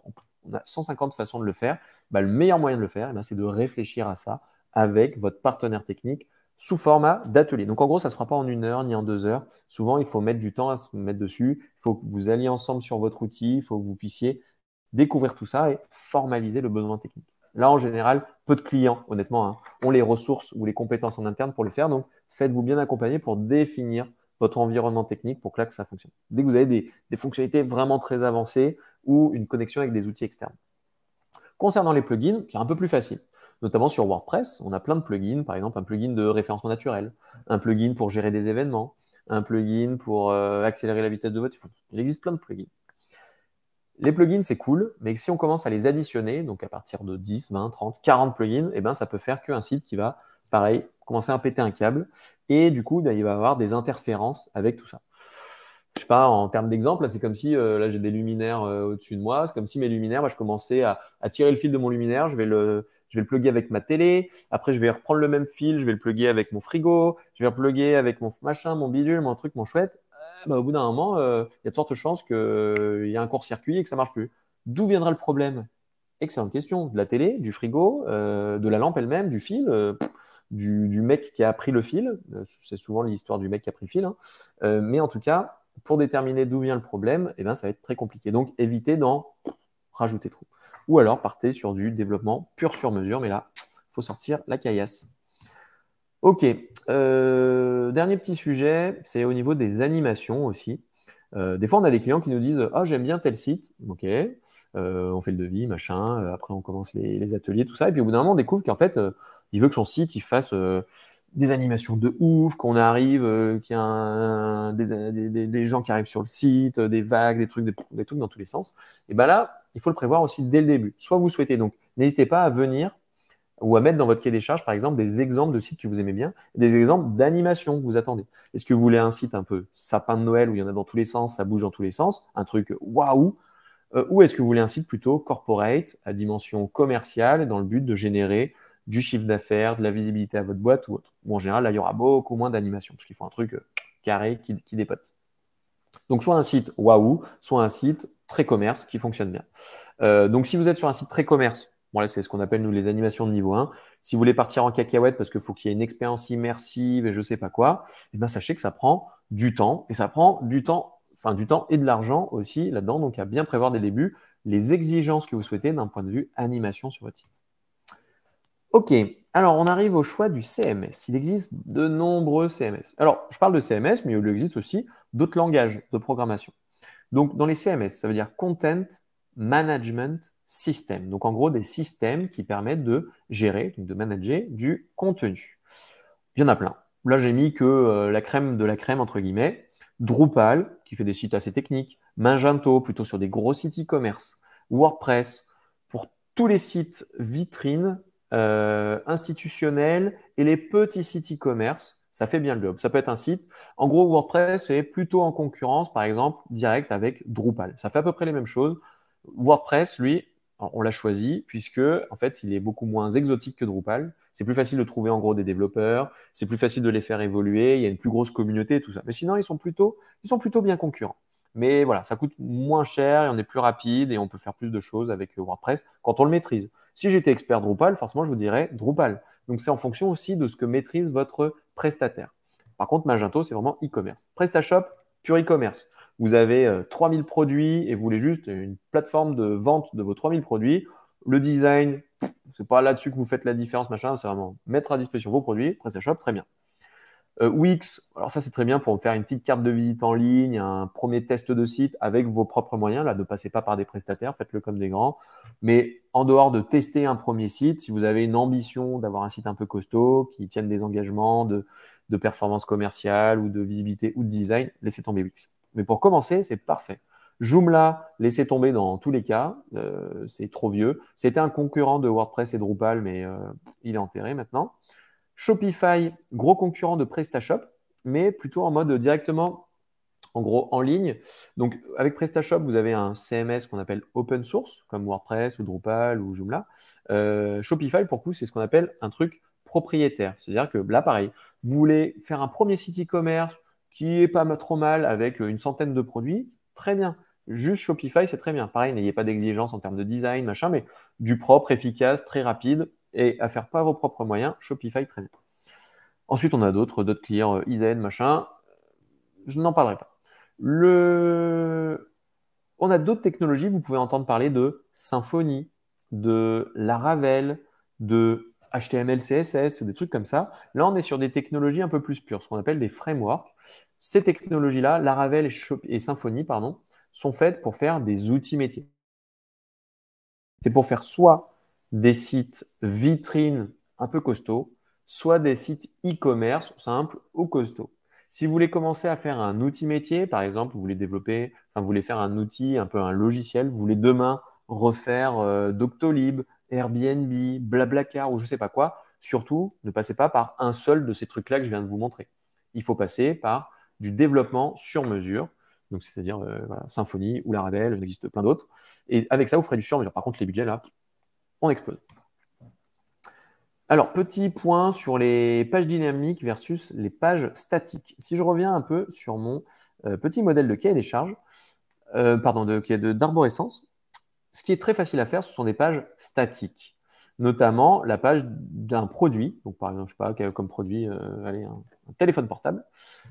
On a 150 façons de le faire. Le meilleur moyen de le faire, c'est de réfléchir à ça avec votre partenaire technique sous format d'atelier. Donc en gros, ça ne se fera pas en 1 heure ni en 2 heures. Souvent, il faut mettre du temps à se mettre dessus. Il faut que vous alliez ensemble sur votre outil. Il faut que vous puissiez découvrir tout ça et formaliser le besoin technique. Là, en général, peu de clients, honnêtement, ont les ressources ou les compétences en interne pour le faire. Donc, faites-vous bien accompagner pour définir votre environnement technique pour que là, que ça fonctionne. Dès que vous avez des fonctionnalités vraiment très avancées ou une connexion avec des outils externes. Concernant les plugins, c'est un peu plus facile. Notamment sur WordPress, on a plein de plugins. Par exemple, un plugin de référencement naturel, un plugin pour gérer des événements, un plugin pour accélérer la vitesse de votre site. Il existe plein de plugins. Les plugins, c'est cool, mais si on commence à les additionner, donc à partir de 10, 20, 30, 40 plugins, ça peut faire qu'un site qui va, pareil, commencer à péter un câble. Et du coup, il va y avoir des interférences avec tout ça. je sais pas, en termes d'exemple, là, c'est comme si là j'ai des luminaires au-dessus de moi. C'est comme si mes luminaires, bah, je commençais à tirer le fil de mon luminaire, je vais le plugger avec ma télé. Après, je vais reprendre le même fil, je vais le plugger avec mon frigo, je vais le plugger avec mon machin, mon bidule, mon truc, mon chouette. Bah, au bout d'un moment, il y a de fortes chances qu'il y ait un court-circuit et que ça marche plus. D'où viendra le problème? Excellente question. De la télé, du frigo, de la lampe elle-même, du fil, du mec qui a pris le fil. C'est souvent l'histoire du mec qui a pris le fil, hein. Mais en tout cas, pour déterminer d'où vient le problème, eh ben, ça va être très compliqué. Donc, évitez d'en rajouter trop. Ou alors, partez sur du développement pur sur mesure. Mais là, il faut sortir la caillasse. OK. Dernier petit sujet, c'est au niveau des animations aussi. Des fois, on a des clients qui nous disent ah, j'aime bien tel site. OK. On fait le devis, machin. Après, on commence les ateliers, tout ça. Et puis, au bout d'un moment, on découvre qu'en fait, il veut que son site il fasse des animations de ouf, qu'on arrive, qu'il y a des gens qui arrivent sur le site, des vagues, des trucs dans tous les sens. Et bien là, il faut le prévoir aussi dès le début. Soit vous souhaitez, donc n'hésitez pas à venir ou à mettre dans votre cahier des charges, par exemple, des exemples de sites que vous aimez bien, des exemples d'animation que vous attendez. Est-ce que vous voulez un site un peu sapin de Noël où il y en a dans tous les sens, ça bouge dans tous les sens, un truc waouh, ou est-ce que vous voulez un site plutôt corporate, à dimension commerciale, dans le but de générer du chiffre d'affaires, de la visibilité à votre boîte ou autre. Ou en général, là, il y aura beaucoup moins d'animation, parce qu'il faut un truc carré qui dépote. Donc, soit un site waouh, soit un site très commerce qui fonctionne bien. Donc, si vous êtes sur un site très commerce, bon, là, c'est ce qu'on appelle, nous, les animations de niveau 1. Si vous voulez partir en cacahuète parce qu'il faut qu'il y ait une expérience immersive et je ne sais pas quoi, eh ben, sachez que ça prend du temps. Et ça prend du temps, enfin du temps et de l'argent aussi là-dedans. Donc, à bien prévoir dès le début les exigences que vous souhaitez d'un point de vue animation sur votre site. OK, alors on arrive au choix du CMS. Il existe de nombreux CMS. Alors, je parle de CMS, mais il existe aussi d'autres langages de programmation. Donc, dans les CMS, ça veut dire Content Management System. Donc, en gros, des systèmes qui permettent de gérer, donc de manager du contenu. Il y en a plein. Là, j'ai mis que la crème de la crème, entre guillemets. Drupal, qui fait des sites assez techniques. Magento, plutôt sur des gros sites e-commerce. WordPress, pour tous les sites vitrines, institutionnels et les petits sites e-commerce. Ça fait bien le job. Ça peut être un site. En gros, WordPress est plutôt en concurrence, par exemple, direct avec Drupal. Ça fait à peu près les mêmes choses. WordPress, lui, on l'a choisi puisque, en fait, il est beaucoup moins exotique que Drupal. C'est plus facile de trouver, en gros, des développeurs. C'est plus facile de les faire évoluer. Il y a une plus grosse communauté et tout ça. Mais sinon, ils sont plutôt bien concurrents. Mais voilà, ça coûte moins cher et on est plus rapide et on peut faire plus de choses avec WordPress quand on le maîtrise. Si j'étais expert Drupal, forcément, je vous dirais Drupal. Donc, c'est en fonction aussi de ce que maîtrise votre prestataire. Par contre, Magento, c'est vraiment e-commerce. PrestaShop, pur e-commerce. Vous avez 3000 produits et vous voulez juste une plateforme de vente de vos 3000 produits. Le design, c'est pas là-dessus que vous faites la différence, machin. C'est vraiment mettre à disposition vos produits. PrestaShop, très bien. Wix, alors ça c'est très bien pour faire une petite carte de visite en ligne, un premier test de site avec vos propres moyens. Là, ne passez pas par des prestataires, faites-le comme des grands. Mais en dehors de tester un premier site, si vous avez une ambition d'avoir un site un peu costaud, qui tienne des engagements de performance commerciale ou de visibilité ou de design, laissez tomber Wix. Mais pour commencer, c'est parfait. Joomla, laissez tomber dans tous les cas, c'est trop vieux. C'était un concurrent de WordPress et Drupal, mais il est enterré maintenant. Shopify, gros concurrent de PrestaShop, mais plutôt en mode directement, en gros, en ligne. Donc, avec PrestaShop, vous avez un CMS qu'on appelle open source, comme WordPress ou Drupal ou Joomla. Shopify, pour le coup, c'est ce qu'on appelle un truc propriétaire. C'est-à-dire que là, pareil, vous voulez faire un premier site e-commerce qui est pas trop mal avec une centaine de produits, très bien. Juste Shopify, c'est très bien. Pareil, n'ayez pas d'exigence en termes de design, machin, mais du propre, efficace, très rapide et à faire pas vos propres moyens, Shopify, très bien. Ensuite, on a d'autres clients, IZ, machin. Je n'en parlerai pas. On a d'autres technologies. Vous pouvez entendre parler de Symfony, de Laravel, de HTML, CSS, des trucs comme ça. Là, on est sur des technologies un peu plus pures, ce qu'on appelle des frameworks. Ces technologies-là, Laravel et Symfony, pardon, sont faites pour faire des outils métiers. C'est pour faire soit des sites vitrines un peu costauds, soit des sites e-commerce simples ou costauds. Si vous voulez commencer à faire un outil métier, par exemple, vous voulez développer, enfin, vous voulez faire un outil, un peu un logiciel, vous voulez demain refaire Doctolib, Airbnb, Blablacar ou je ne sais pas quoi, surtout ne passez pas par un seul de ces trucs-là que je viens de vous montrer. Il faut passer par du développement sur mesure. Donc, c'est-à-dire voilà, Symfony ou Laravel, il existe plein d'autres. Et avec ça, vous ferez du sur-mesure. Par contre, les budgets, là, on explose. Alors, petit point sur les pages dynamiques versus les pages statiques. Si je reviens un peu sur mon petit modèle de cahier des charges, pardon, d'arborescence, ce qui est très facile à faire, ce sont des pages statiques, notamment la page d'un produit. Donc, par exemple, je ne sais pas, comme produit, allez, un téléphone portable.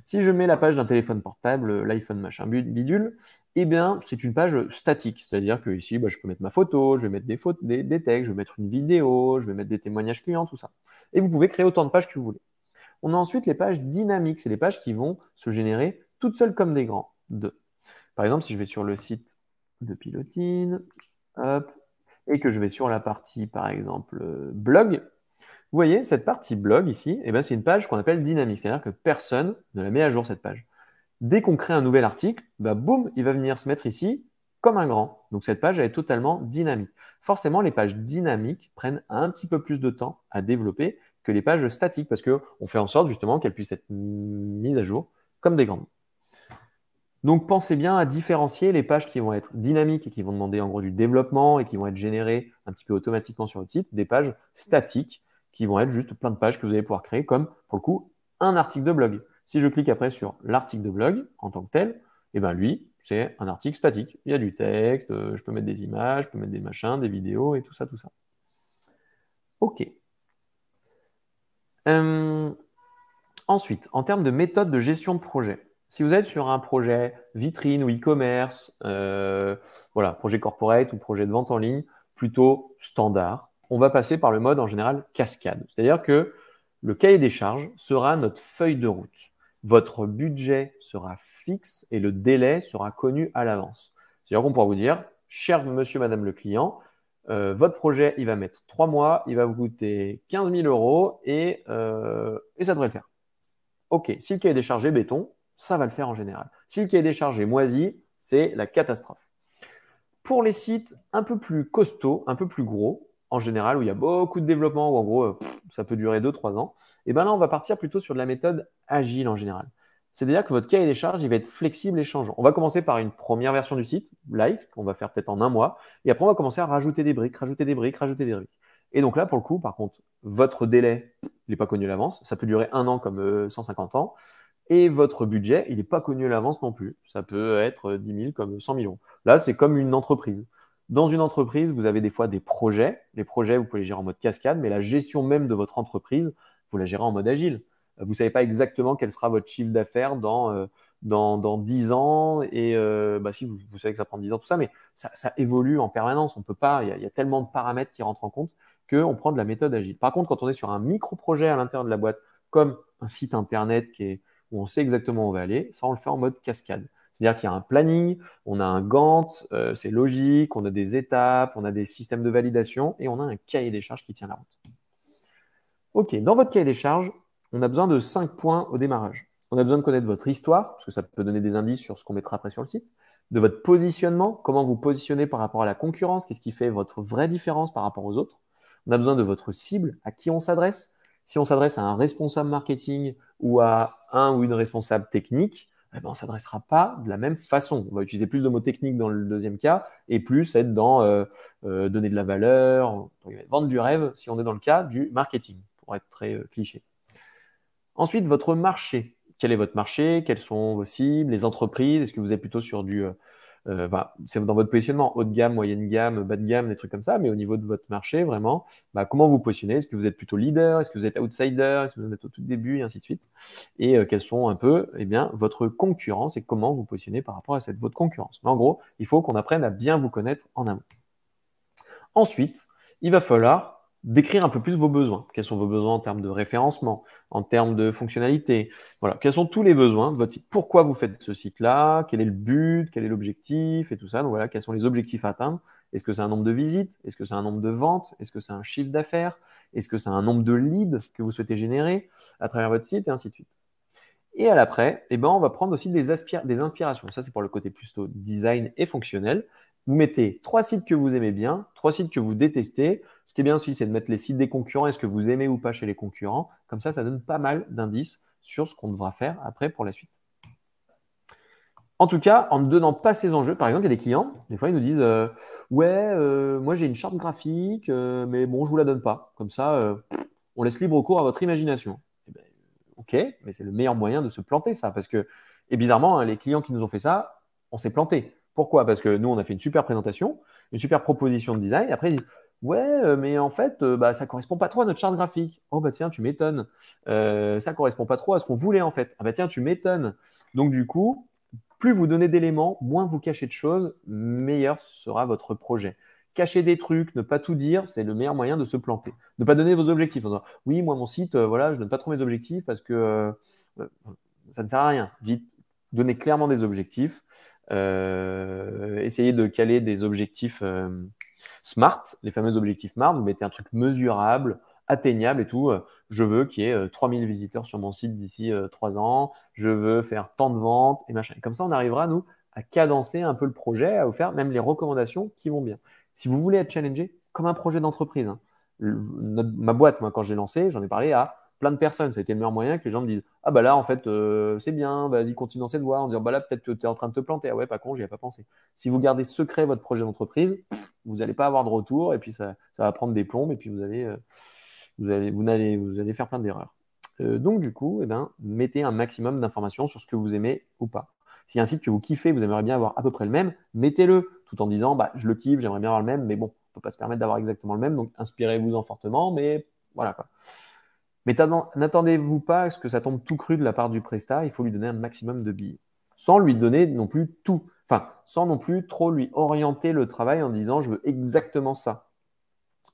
Si je mets la page d'un téléphone portable, l'iPhone machin bidule, eh bien, c'est une page statique. C'est-à-dire que ici, bah, je peux mettre ma photo, je vais mettre des textes, je vais mettre une vidéo, je vais mettre des témoignages clients, tout ça. Et vous pouvez créer autant de pages que vous voulez. On a ensuite les pages dynamiques. C'est les pages qui vont se générer toutes seules comme des grands. Par exemple, si je vais sur le site de Pilotine, hop, et que je vais sur la partie, par exemple, blog, vous voyez, cette partie blog ici, eh ben, c'est une page qu'on appelle dynamique. C'est-à-dire que personne ne la met à jour, cette page. Dès qu'on crée un nouvel article, bah, boum, il va venir se mettre ici comme un grand. Donc cette page, elle est totalement dynamique. Forcément, les pages dynamiques prennent un petit peu plus de temps à développer que les pages statiques parce qu'on fait en sorte justement qu'elles puissent être mises à jour comme des grandes. Donc, pensez bien à différencier les pages qui vont être dynamiques et qui vont demander en gros du développement et qui vont être générées un petit peu automatiquement sur votre site, des pages statiques qui vont être juste plein de pages que vous allez pouvoir créer comme, pour le coup, un article de blog. Si je clique après sur l'article de blog en tant que tel, eh ben lui, c'est un article statique. Il y a du texte, je peux mettre des images, je peux mettre des machins, des vidéos et tout ça, tout ça. OK. Ensuite, en termes de méthode de gestion de projet, si vous êtes sur un projet vitrine ou e-commerce, voilà, projet corporate ou projet de vente en ligne, plutôt standard, on va passer par le mode en général cascade. C'est-à-dire que le cahier des charges sera notre feuille de route. Votre budget sera fixe et le délai sera connu à l'avance. C'est-à-dire qu'on pourra vous dire, cher monsieur, madame le client, votre projet, il va mettre 3 mois, il va vous coûter 15 000 euros et ça devrait le faire. OK, si le cahier des charges est béton, ça va le faire en général. Si le cahier des charges est moisi, c'est la catastrophe. Pour les sites un peu plus costauds, un peu plus gros, en général, où il y a beaucoup de développement, où en gros, ça peut durer 2-3 ans, et bien là, on va partir plutôt sur de la méthode agile en général. C'est-à-dire que votre cahier des charges, il va être flexible et changeant. On va commencer par une première version du site, light, qu'on va faire peut-être en un mois, et après, on va commencer à rajouter des briques, rajouter des briques, rajouter des briques. Et donc là, pour le coup, par contre, votre délai, il n'est pas connu à l'avance. Ça peut durer 1 an comme 150 ans. Et votre budget, il n'est pas connu à l'avance non plus. Ça peut être 10 000 comme 100 millions. Là, c'est comme une entreprise. Dans une entreprise, vous avez des fois des projets. Les projets, vous pouvez les gérer en mode cascade, mais la gestion même de votre entreprise, vous la gérez en mode agile. Vous ne savez pas exactement quel sera votre chiffre d'affaires dans 10 ans. Et bah, si, vous savez que ça prend 10 ans, tout ça, mais ça évolue en permanence. On peut pas, il y a tellement de paramètres qui rentrent en compte qu'on prend de la méthode agile. Par contre, quand on est sur un micro-projet à l'intérieur de la boîte, comme un site internet où on sait exactement où on va aller, ça, on le fait en mode cascade. C'est-à-dire qu'il y a un planning, on a un Gantt, c'est logique, on a des étapes, on a des systèmes de validation et on a un cahier des charges qui tient la route. OK, dans votre cahier des charges, on a besoin de 5 points au démarrage. On a besoin de connaître votre histoire, parce que ça peut donner des indices sur ce qu'on mettra après sur le site, de votre positionnement, comment vous positionnez par rapport à la concurrence, qu'est-ce qui fait votre vraie différence par rapport aux autres. On a besoin de votre cible, à qui on s'adresse. Si on s'adresse à un responsable marketing ou à un ou une responsable technique, eh ben, on ne s'adressera pas de la même façon. On va utiliser plus de mots techniques dans le deuxième cas et plus être dans donner de la valeur, vendre du rêve si on est dans le cas du marketing, pour être très cliché. Ensuite, votre marché. Quel est votre marché? Quelles sont vos cibles? Les entreprises? Est-ce que vous êtes plutôt sur du c'est dans votre positionnement, haut de gamme, moyenne gamme, bas de gamme, des trucs comme ça, mais au niveau de votre marché, vraiment, comment vous positionnez? Est-ce que vous êtes plutôt leader? Est-ce que vous êtes outsider? Est-ce que vous êtes au tout début? Et ainsi de suite. Et quelles sont un peu votre concurrence et comment vous positionnez par rapport à votre concurrence. Mais en gros, il faut qu'on apprenne à bien vous connaître en amont. Ensuite, il va falloir décrire un peu plus vos besoins. Quels sont vos besoins en termes de référencement, en termes de fonctionnalité? Voilà, quels sont tous les besoins de votre site? Pourquoi vous faites ce site-là? Quel est le but? Quel est l'objectif? Et tout ça. Donc voilà, quels sont les objectifs à atteindre? Est-ce que c'est un nombre de visites? Est-ce que c'est un nombre de ventes? Est-ce que c'est un chiffre d'affaires? Est-ce que c'est un nombre de leads que vous souhaitez générer à travers votre site? Et ainsi de suite. Et à l'après, on va prendre aussi des inspirations. Ça, c'est pour le côté plutôt design et fonctionnel. Vous mettez 3 sites que vous aimez bien, 3 sites que vous détestez. Ce qui est bien aussi, c'est de mettre les sites des concurrents et ce que vous aimez ou pas chez les concurrents. Comme ça donne pas mal d'indices sur ce qu'on devra faire après pour la suite. En tout cas, en ne donnant pas ces enjeux, par exemple, il y a des clients, des fois, ils nous disent ouais, moi j'ai une charte graphique, mais bon, je vous la donne pas. Comme ça, on laisse libre cours à votre imagination. Eh ben, ok, mais c'est le meilleur moyen de se planter, ça. Parce que, et bizarrement, hein, les clients qui nous ont fait ça, on s'est planté. Pourquoi? Parce que nous, on a fait une super présentation, une super proposition de design. Et après, ils disent ouais, mais en fait, bah, ça correspond pas trop à notre charte graphique. Oh, bah tiens, tu m'étonnes. Ça correspond pas trop à ce qu'on voulait, en fait. Ah, bah tiens, tu m'étonnes. Donc, du coup, plus vous donnez d'éléments, moins vous cachez de choses, meilleur sera votre projet. Cacher des trucs, ne pas tout dire, c'est le meilleur moyen de se planter. Ne pas donner vos objectifs. En disant, oui, moi, mon site, voilà, je donne pas trop mes objectifs parce que euh, ça ne sert à rien. Dites, donnez clairement des objectifs. Essayez de caler des objectifs SMART, les fameux objectifs SMART. Vous mettez un truc mesurable, atteignable et tout. Je veux qu'il y ait 3000 visiteurs sur mon site d'ici 3 ans. Je veux faire tant de ventes et machin. Et comme ça, on arrivera, nous, à cadencer un peu le projet, à vous faire même les recommandations qui vont bien. Si vous voulez être challengé, comme un projet d'entreprise, hein, ma boîte, moi, quand j'ai lancé, j'en ai parlé à plein de personnes. Ça a été le meilleur moyen que les gens me disent ah bah là, en fait, c'est bien, vas-y, continue dans cette voie. En disant bah là, peut-être que tu es en train de te planter. Ah ouais, pas con, j'y ai pas pensé. Si vous gardez secret votre projet d'entreprise, vous n'allez pas avoir de retour et puis ça va prendre des plombes et puis vous allez faire plein d'erreurs. Donc, du coup, eh ben, mettez un maximum d'informations sur ce que vous aimez ou pas. S'il y a un site que vous kiffez, vous aimeriez bien avoir à peu près le même, mettez-le tout en disant bah, je le kiffe, j'aimerais bien avoir le même, mais bon, on ne peut pas se permettre d'avoir exactement le même, donc inspirez-vous-en fortement, mais voilà quoi. Mais n'attendez-vous pas à ce que ça tombe tout cru de la part du prestat, il faut lui donner un maximum de billes. Sans lui donner non plus tout. Enfin, sans non plus trop lui orienter le travail en disant je veux exactement ça.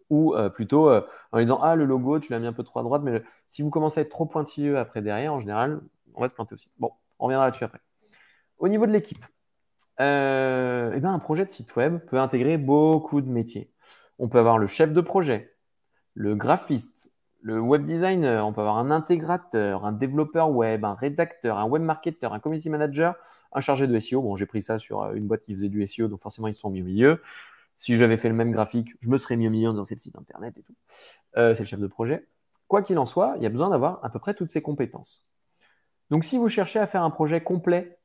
Ou plutôt en lui disant ah, le logo, tu l'as mis un peu trop à droite, mais si vous commencez à être trop pointilleux après derrière, en général, on va se planter aussi. Bon, on reviendra là-dessus après. Au niveau de l'équipe, eh ben, un projet de site web peut intégrer beaucoup de métiers. On peut avoir le chef de projet, le graphiste, le web designer, on peut avoir un intégrateur, un développeur web, un rédacteur, un web marketer, un community manager, un chargé de SEO. Bon, j'ai pris ça sur une boîte qui faisait du SEO, donc forcément, ils sont mis au milieu. Si j'avais fait le même graphique, je me serais mis au milieu en disant c'est le site internet et tout. C'est le chef de projet. Quoi qu'il en soit, il y a besoin d'avoir à peu près toutes ces compétences. Donc, si vous cherchez à faire un projet complet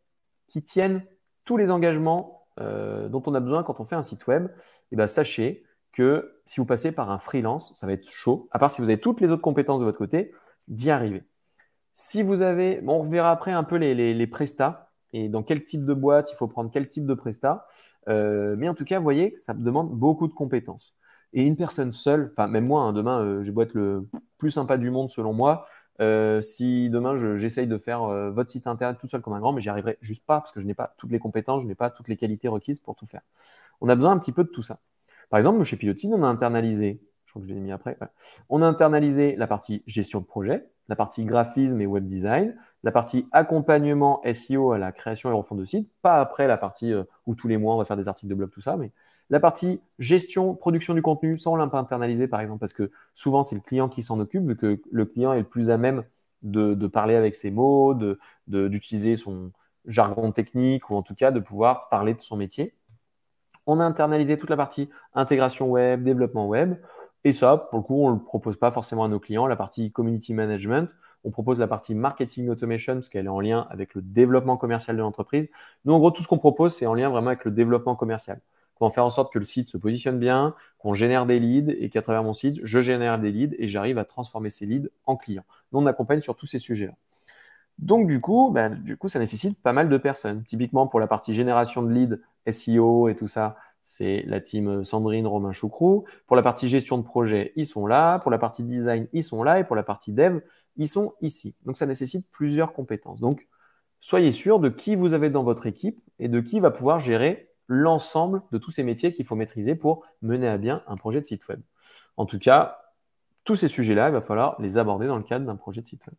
qui tienne tous les engagements dont on a besoin quand on fait un site web, eh ben, sachez que si vous passez par un freelance, ça va être chaud, à part si vous avez toutes les autres compétences de votre côté, d'y arriver. Si vous avez, bon, on reverra après un peu les prestats et dans quel type de boîte il faut prendre quel type de prestat. Mais en tout cas, vous voyez que ça demande beaucoup de compétences. Et une personne seule, enfin même moi, hein, demain, j'ai beau être le plus sympa du monde selon moi, si demain j'essaye de faire votre site internet tout seul comme un grand, mais j'y arriverai juste pas parce que je n'ai pas toutes les compétences, je n'ai pas toutes les qualités requises pour tout faire. On a besoin un petit peu de tout ça. Par exemple, nous chez Pilotine, on a internalisé, je crois que je l'ai mis après, ouais. On a internalisé la partie gestion de projet, la partie graphisme et web design, la partie accompagnement SEO à la création et refonte de site, pas après la partie où tous les mois on va faire des articles de blog, tout ça, mais la partie gestion, production du contenu, ça on l'a pas internalisé par exemple parce que souvent c'est le client qui s'en occupe vu que le client est le plus à même de parler avec ses mots, d'utiliser son jargon technique ou en tout cas de pouvoir parler de son métier. On a internalisé toute la partie intégration web, développement web. Et ça, pour le coup, on ne le propose pas forcément à nos clients. La partie community management, on propose la partie marketing automation parce qu'elle est en lien avec le développement commercial de l'entreprise. Nous, en gros, tout ce qu'on propose, c'est en lien vraiment avec le développement commercial. Comment faire en sorte que le site se positionne bien, qu'on génère des leads et qu'à travers mon site, je génère des leads et j'arrive à transformer ces leads en clients. Nous, on accompagne sur tous ces sujets-là. Donc, du coup, ça nécessite pas mal de personnes. Typiquement, pour la partie génération de leads, SEO et tout ça, c'est la team Sandrine, Romain Choucroux. Pour la partie gestion de projet, ils sont là. Pour la partie design, ils sont là. Et pour la partie dev, ils sont ici. Donc, ça nécessite plusieurs compétences. Donc, soyez sûr de qui vous avez dans votre équipe et de qui va pouvoir gérer l'ensemble de tous ces métiers qu'il faut maîtriser pour mener à bien un projet de site web. En tout cas, tous ces sujets-là, il va falloir les aborder dans le cadre d'un projet de site web.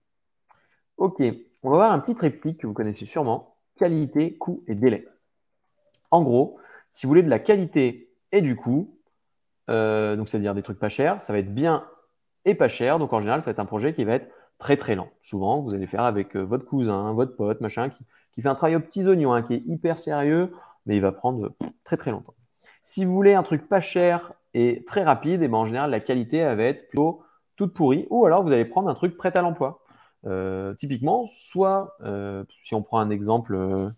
Ok, on va voir un petit triptyque que vous connaissez sûrement, qualité, coût et délai. En gros, si vous voulez de la qualité et du coût, donc c'est-à-dire des trucs pas chers, ça va être bien et pas cher. Donc en général, ça va être un projet qui va être très très lent. Souvent, vous allez faire avec votre cousin, votre pote, machin, qui fait un travail aux petits oignons, hein, qui est hyper sérieux, mais il va prendre très très longtemps. Si vous voulez un truc pas cher et très rapide, et ben en général, la qualité elle va être plutôt toute pourrie, ou alors vous allez prendre un truc prêt à l'emploi. Typiquement, soit si on prend un exemple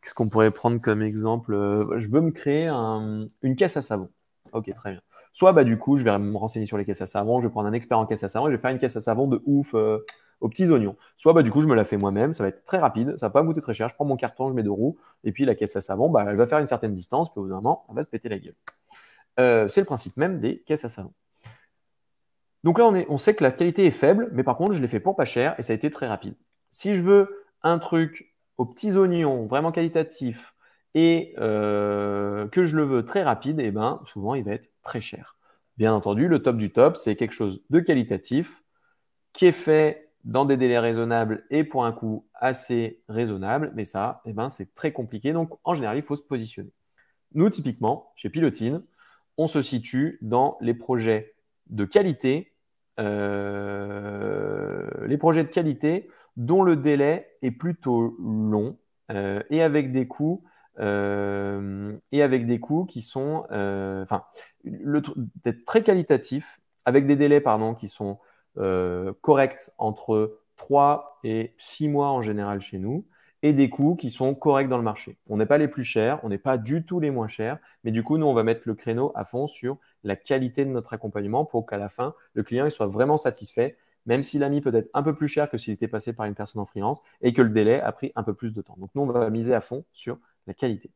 Qu'est-ce qu'on pourrait prendre comme exemple? Je veux me créer une caisse à savon. Ok, très bien. Soit, bah, du coup, je vais me renseigner sur les caisses à savon, je vais prendre un expert en caisse à savon et je vais faire une caisse à savon de ouf aux petits oignons. Soit, bah, du coup, je me la fais moi-même, ça va être très rapide, ça va pas me coûter très cher. Je prends mon carton, je mets 2 roues et puis la caisse à savon, bah, elle va faire une certaine distance, puis au bout d'un moment, elle va se péter la gueule. C'est le principe même des caisses à savon. Donc là, on sait que la qualité est faible, mais par contre, je l'ai fait pour pas cher et ça a été très rapide. Si je veux un truc aux petits oignons, vraiment qualitatif, et que je le veux très rapide, et ben, souvent, il va être très cher. Bien entendu, le top du top, c'est quelque chose de qualitatif, qui est fait dans des délais raisonnables et pour un coût assez raisonnable, mais ça, eh ben, c'est très compliqué. Donc, en général, il faut se positionner. Nous, typiquement, chez Pilotine, on se situe dans les projets de qualité, dont le délai est plutôt long et avec des coûts qui sont, enfin, d'être très qualitatif avec des délais pardon qui sont corrects entre 3 et 6 mois en général chez nous et des coûts qui sont corrects dans le marché. On n'est pas les plus chers, on n'est pas du tout les moins chers, mais du coup, nous, on va mettre le créneau à fond sur la qualité de notre accompagnement pour qu'à la fin, le client il soit vraiment satisfait, même s'il a mis peut-être un peu plus cher que s'il était passé par une personne en freelance et que le délai a pris un peu plus de temps. Donc, nous, on va miser à fond sur la qualité.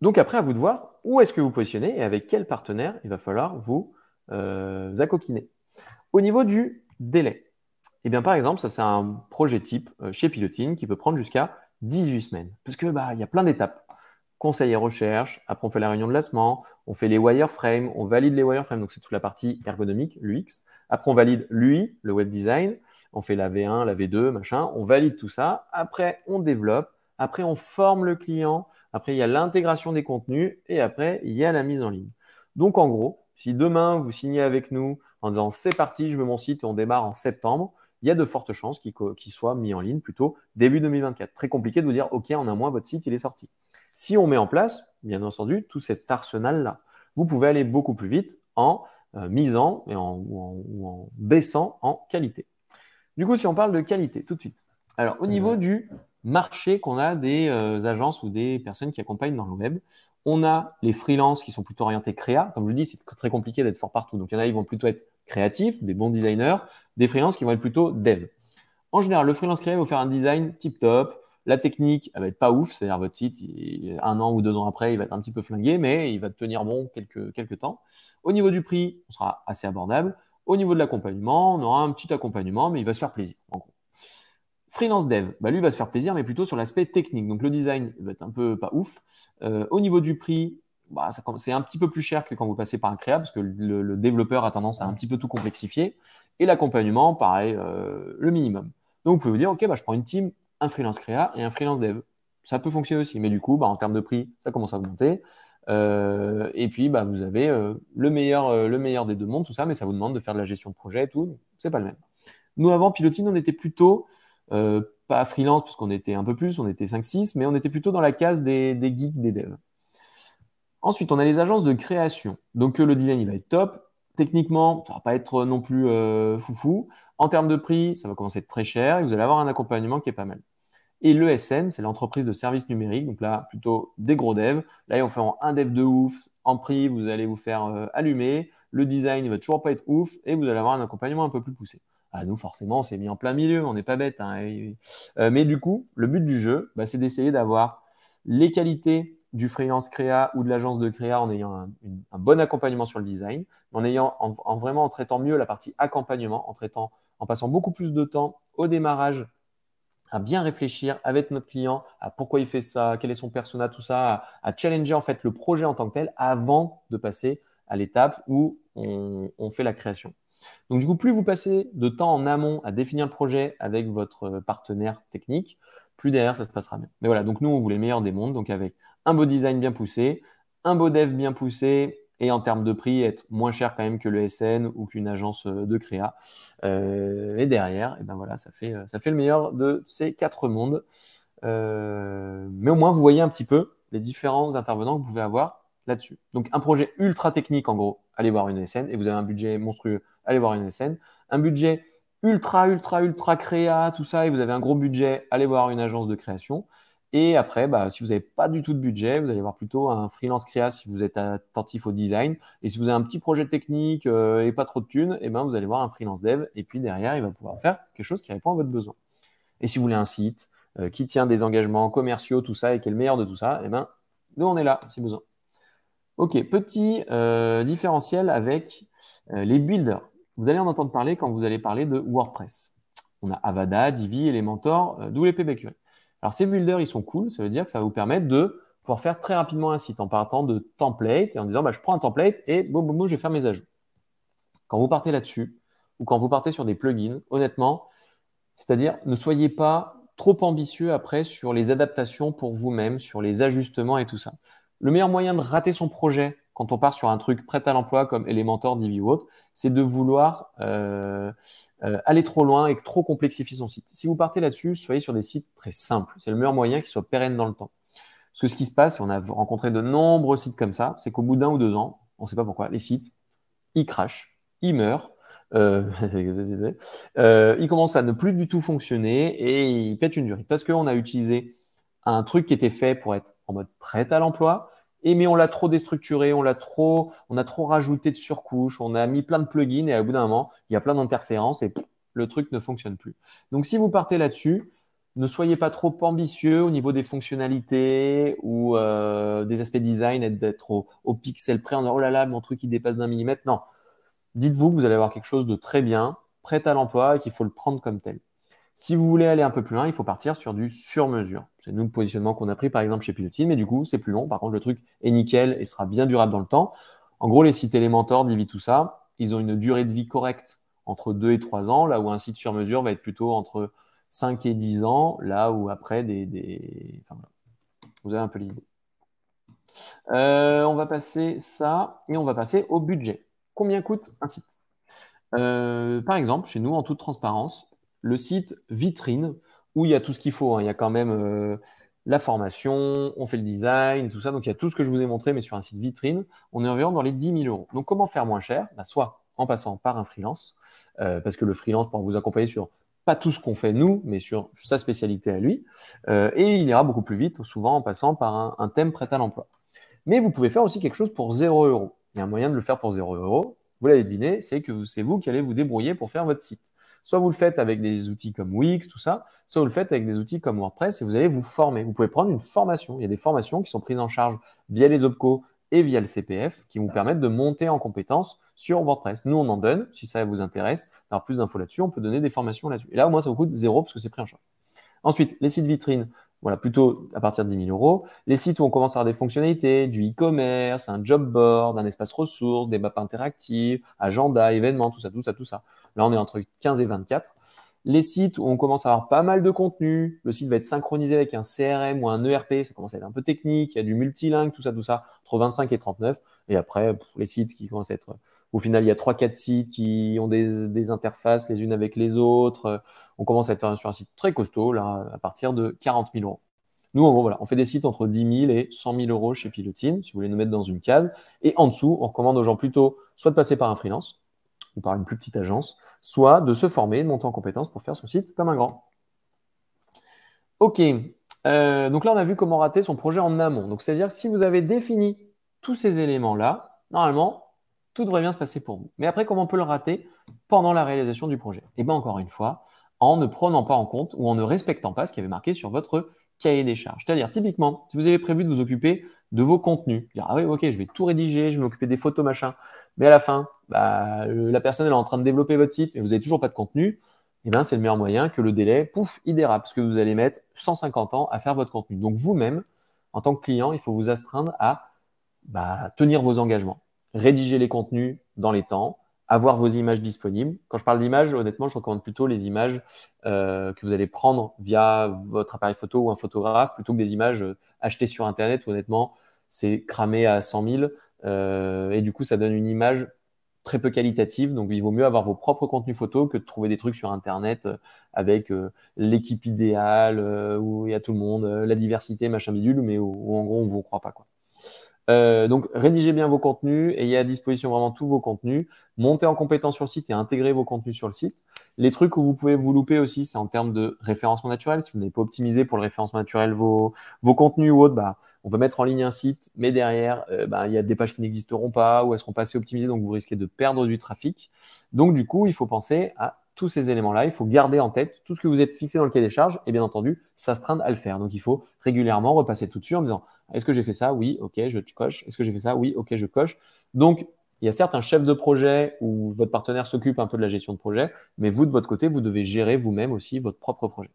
Donc, après, à vous de voir où est-ce que vous positionnez et avec quel partenaire il va falloir vous accoquiner. Au niveau du délai, eh bien, par exemple, ça, c'est un projet type chez Pilotine qui peut prendre jusqu'à 18 semaines. Parce que il y a plein d'étapes. Conseil et recherche, après on fait la réunion de lancement, on fait les wireframes, on valide les wireframes, donc c'est toute la partie ergonomique, l'UX. Après, on valide l'UI, le web design, on fait la V1, la V2, machin, on valide tout ça. Après, on développe, après, on forme le client, après, il y a l'intégration des contenus et après, il y a la mise en ligne. Donc, en gros, si demain, vous signez avec nous en disant c'est parti, je veux mon site et on démarre en septembre, il y a de fortes chances qu'il soit mis en ligne plutôt début 2024. Très compliqué de vous dire, OK, en un mois, votre site, il est sorti. Si on met en place, bien entendu, tout cet arsenal-là, vous pouvez aller beaucoup plus vite en misant ou en baissant en qualité. Du coup, si on parle de qualité, tout de suite. Alors, au niveau du marché qu'on a des agences ou des personnes qui accompagnent dans le web, on a les freelances qui sont plutôt orientés créa. Comme je vous dis, c'est très compliqué d'être fort partout. Donc, il y en a, ils vont plutôt être créatifs, des bons designers, des freelances qui vont être plutôt dev. En général, le freelance créa va vous faire un design tip top. La technique, elle va être pas ouf. C'est-à-dire, votre site, 1 an ou 2 ans après, il va être un petit peu flingué, mais il va tenir bon quelques temps. Au niveau du prix, on sera assez abordable. Au niveau de l'accompagnement, on aura un petit accompagnement, mais il va se faire plaisir, en gros. Freelance dev, lui va se faire plaisir, mais plutôt sur l'aspect technique. Donc le design va être un peu pas ouf. Au niveau du prix, c'est un petit peu plus cher que quand vous passez par un créa, parce que le développeur a tendance à un petit peu tout complexifier. Et l'accompagnement, pareil, le minimum. Donc vous pouvez vous dire, OK, je prends une team, un freelance créa et un freelance dev. Ça peut fonctionner aussi, mais du coup, en termes de prix, ça commence à augmenter. Et puis, vous avez le meilleur des deux mondes, tout ça, mais ça vous demande de faire de la gestion de projet et tout. C'est pas le même. Nous, avant Pilotine, on était plutôt pas freelance, parce qu'on était un peu plus, on était 5-6, mais on était plutôt dans la case des geeks, des devs. Ensuite, on a les agences de création. Donc, le design, il va être top. Techniquement, ça va pas être non plus foufou. En termes de prix, ça va commencer à être très cher et vous allez avoir un accompagnement qui est pas mal. Et l'ESN, c'est l'entreprise de services numériques. Donc là, plutôt des gros devs. Là, ils vont faire un dev de ouf. En prix, vous allez vous faire allumer. Le design, il va toujours pas être ouf. Et vous allez avoir un accompagnement un peu plus poussé. Nous, forcément, on s'est mis en plein milieu. On n'est pas bête. Mais du coup, le but du jeu, c'est d'essayer d'avoir les qualités du freelance créa ou de l'agence de créa en ayant un bon accompagnement sur le design, en traitant mieux la partie accompagnement, en passant beaucoup plus de temps au démarrage à bien réfléchir avec notre client à pourquoi il fait ça, quel est son persona, tout ça, à challenger en fait le projet en tant que tel avant de passer à l'étape où on fait la création. Donc du coup, plus vous passez de temps en amont à définir le projet avec votre partenaire technique, plus derrière ça se passera bien. Mais voilà, donc nous on voulait le meilleur des mondes, donc avec un beau design bien poussé, un beau dev bien poussé et en termes de prix être moins cher quand même que le SN ou qu'une agence de créa. Et derrière, voilà, ça fait le meilleur de ces 4 mondes. Mais au moins vous voyez un petit peu les différents intervenants que vous pouvez avoir là-dessus. Donc un projet ultra technique en gros, allez voir une SN et vous avez un budget monstrueux, allez voir une SN. Un budget ultra créa, tout ça, et vous avez un gros budget, allez voir une agence de création. Et après, bah, si vous n'avez pas du tout de budget, vous allez voir plutôt un freelance créa si vous êtes attentif au design. Et si vous avez un petit projet technique et pas trop de thunes, eh ben, vous allez voir un freelance dev. Et puis derrière, il va pouvoir faire quelque chose qui répond à votre besoin. Et si vous voulez un site qui tient des engagements commerciaux, tout ça, et qui est le meilleur de tout ça, eh ben, nous, on est là si besoin. Ok, petit différentiel avec les builders. Vous allez en entendre parler quand vous allez parler de WordPress. On a Avada, Divi, Elementor, WP BigQuery. Alors ces builders, ils sont cool, ça veut dire que ça va vous permettre de pouvoir faire très rapidement un site en partant de template et en disant bah, je prends un template et boum, boum, boum, je vais faire mes ajouts. Quand vous partez là-dessus ou quand vous partez sur des plugins, honnêtement, c'est-à-dire ne soyez pas trop ambitieux après sur les adaptations pour vous-même, sur les ajustements et tout ça. Le meilleur moyen de rater son projet quand on part sur un truc prêt à l'emploi comme Elementor, Divi ou autre, c'est de vouloir aller trop loin et trop complexifier son site. Si vous partez là-dessus, soyez sur des sites très simples. C'est le meilleur moyen qui soit pérenne dans le temps. Parce que ce qui se passe, et on a rencontré de nombreux sites comme ça, c'est qu'au bout d'1 ou 2 ans, on ne sait pas pourquoi, les sites, ils crashent, ils meurent, ils commencent à ne plus du tout fonctionner et ils pètent une durée. Parce qu'on a utilisé un truc qui était fait pour être en mode prêt à l'emploi, mais on l'a trop déstructuré, on a trop rajouté de surcouches, on a mis plein de plugins et au bout d'un moment, il y a plein d'interférences et le truc ne fonctionne plus. Donc si vous partez là-dessus, ne soyez pas trop ambitieux au niveau des fonctionnalités ou des aspects design, d'être au pixel près en disant oh là là, mon truc il dépasse d'1 millimètre. Non, dites-vous que vous allez avoir quelque chose de très bien, prêt à l'emploi et qu'il faut le prendre comme tel. Si vous voulez aller un peu plus loin, il faut partir sur du sur-mesure. C'est nous le positionnement qu'on a pris par exemple chez Pilotin, mais du coup, c'est plus long. Par contre, le truc est nickel et sera bien durable dans le temps. En gros, les sites Elementor, Divi, tout ça, ils ont une durée de vie correcte entre 2 et 3 ans, là où un site sur-mesure va être plutôt entre 5 et 10 ans, là où après Enfin, voilà. Vous avez un peu l'idée. On va passer ça et on va passer au budget. Combien coûte un site? Par exemple, chez nous, en toute transparence, le site vitrine, où il y a tout ce qu'il faut, hein. Il y a quand même la formation, on fait le design, tout ça. Donc, il y a tout ce que je vous ai montré, mais sur un site vitrine, on est environ dans les 10 000 euros. Donc, comment faire moins cher? Bah, soit en passant par un freelance, parce que le freelance pourra vous accompagner sur pas tout ce qu'on fait nous, mais sur sa spécialité à lui. Et il ira beaucoup plus vite, souvent en passant par un thème prêt à l'emploi. Mais vous pouvez faire aussi quelque chose pour 0 euros. Il y a un moyen de le faire pour 0 euros. Vous l'avez deviné, c'est que c'est vous qui allez vous débrouiller pour faire votre site. Soit vous le faites avec des outils comme Wix, tout ça, soit vous le faites avec des outils comme WordPress et vous allez vous former. Vous pouvez prendre une formation. Il y a des formations qui sont prises en charge via les OPCO et via le CPF qui vous permettent de monter en compétences sur WordPress. Nous, on en donne. Si ça vous intéresse, d'avoir plus d'infos là-dessus, on peut donner des formations là-dessus. Et là, au moins, ça vous coûte 0 parce que c'est pris en charge. Ensuite, les sites vitrines, voilà, plutôt à partir de 10 000 euros. Les sites où on commence à avoir des fonctionnalités, du e-commerce, un job board, un espace ressources, des maps interactives, agenda, événements, tout ça, tout ça, tout ça. Là, on est entre 15 et 24. Les sites où on commence à avoir pas mal de contenu, le site va être synchronisé avec un CRM ou un ERP, ça commence à être un peu technique, il y a du multilingue, tout ça, entre 25 et 39. Et après, les sites qui commencent à être… Au final, il y a 3-4 sites qui ont des interfaces les unes avec les autres. On commence à être sur un site très costaud, là, à partir de 40 000 euros. Nous, en gros, voilà, on fait des sites entre 10 000 et 100 000 euros chez Pilotine, si vous voulez nous mettre dans une case. Et en dessous, on recommande aux gens plutôt soit de passer par un freelance ou par une plus petite agence, soit de se former, de monter en compétences pour faire son site comme un grand. Ok, donc là, on a vu comment rater son projet en amont. Donc, c'est-à-dire que si vous avez défini tous ces éléments-là, normalement, tout devrait bien se passer pour vous. Mais après, comment on peut le rater pendant la réalisation du projet? Et bien, encore une fois, en ne prenant pas en compte ou en ne respectant pas ce qui avait marqué sur votre cahier des charges. C'est-à-dire, typiquement, si vous avez prévu de vous occuper de vos contenus, dire, ah oui, ok, je vais tout rédiger, je vais m'occuper des photos, machin, mais à la fin, bah, la personne elle est en train de développer votre site, mais vous n'avez toujours pas de contenu, et bien, c'est le meilleur moyen que le délai, pouf, il dérape, parce que vous allez mettre 150 ans à faire votre contenu. Donc, vous-même, en tant que client, il faut vous astreindre à tenir vos engagements, rédiger les contenus dans les temps, avoir vos images disponibles. Quand je parle d'images, honnêtement, je recommande plutôt les images que vous allez prendre via votre appareil photo ou un photographe plutôt que des images achetées sur Internet où honnêtement, c'est cramé à 100 000 et du coup, ça donne une image très peu qualitative. Donc, il vaut mieux avoir vos propres contenus photos que de trouver des trucs sur Internet avec l'équipe idéale où il y a tout le monde, la diversité, machin bidule, mais où en gros, on ne vous croit pas, quoi. Donc, rédigez bien vos contenus, ayez à disposition vraiment tous vos contenus, montez en compétence sur le site et intégrez vos contenus sur le site. Les trucs où vous pouvez vous louper aussi, c'est en termes de référencement naturel. Si vous n'avez pas optimisé pour le référencement naturel vos contenus ou autres, bah, on va mettre en ligne un site, mais derrière, bah, il y a des pages qui n'existeront pas ou elles seront pas assez optimisées, donc vous risquez de perdre du trafic. Donc, du coup, il faut penser à tous ces éléments-là. Il faut garder en tête tout ce que vous êtes fixé dans le cahier des charges et bien entendu, s'astreindre à le faire. Donc, il faut régulièrement repasser tout dessus en disant est-ce que j'ai fait ça? Oui, ok, je coche. Est-ce que j'ai fait ça? Oui, ok, je coche. Donc, il y a certes un chef de projet où votre partenaire s'occupe un peu de la gestion de projet, mais vous, de votre côté, vous devez gérer vous-même aussi votre propre projet.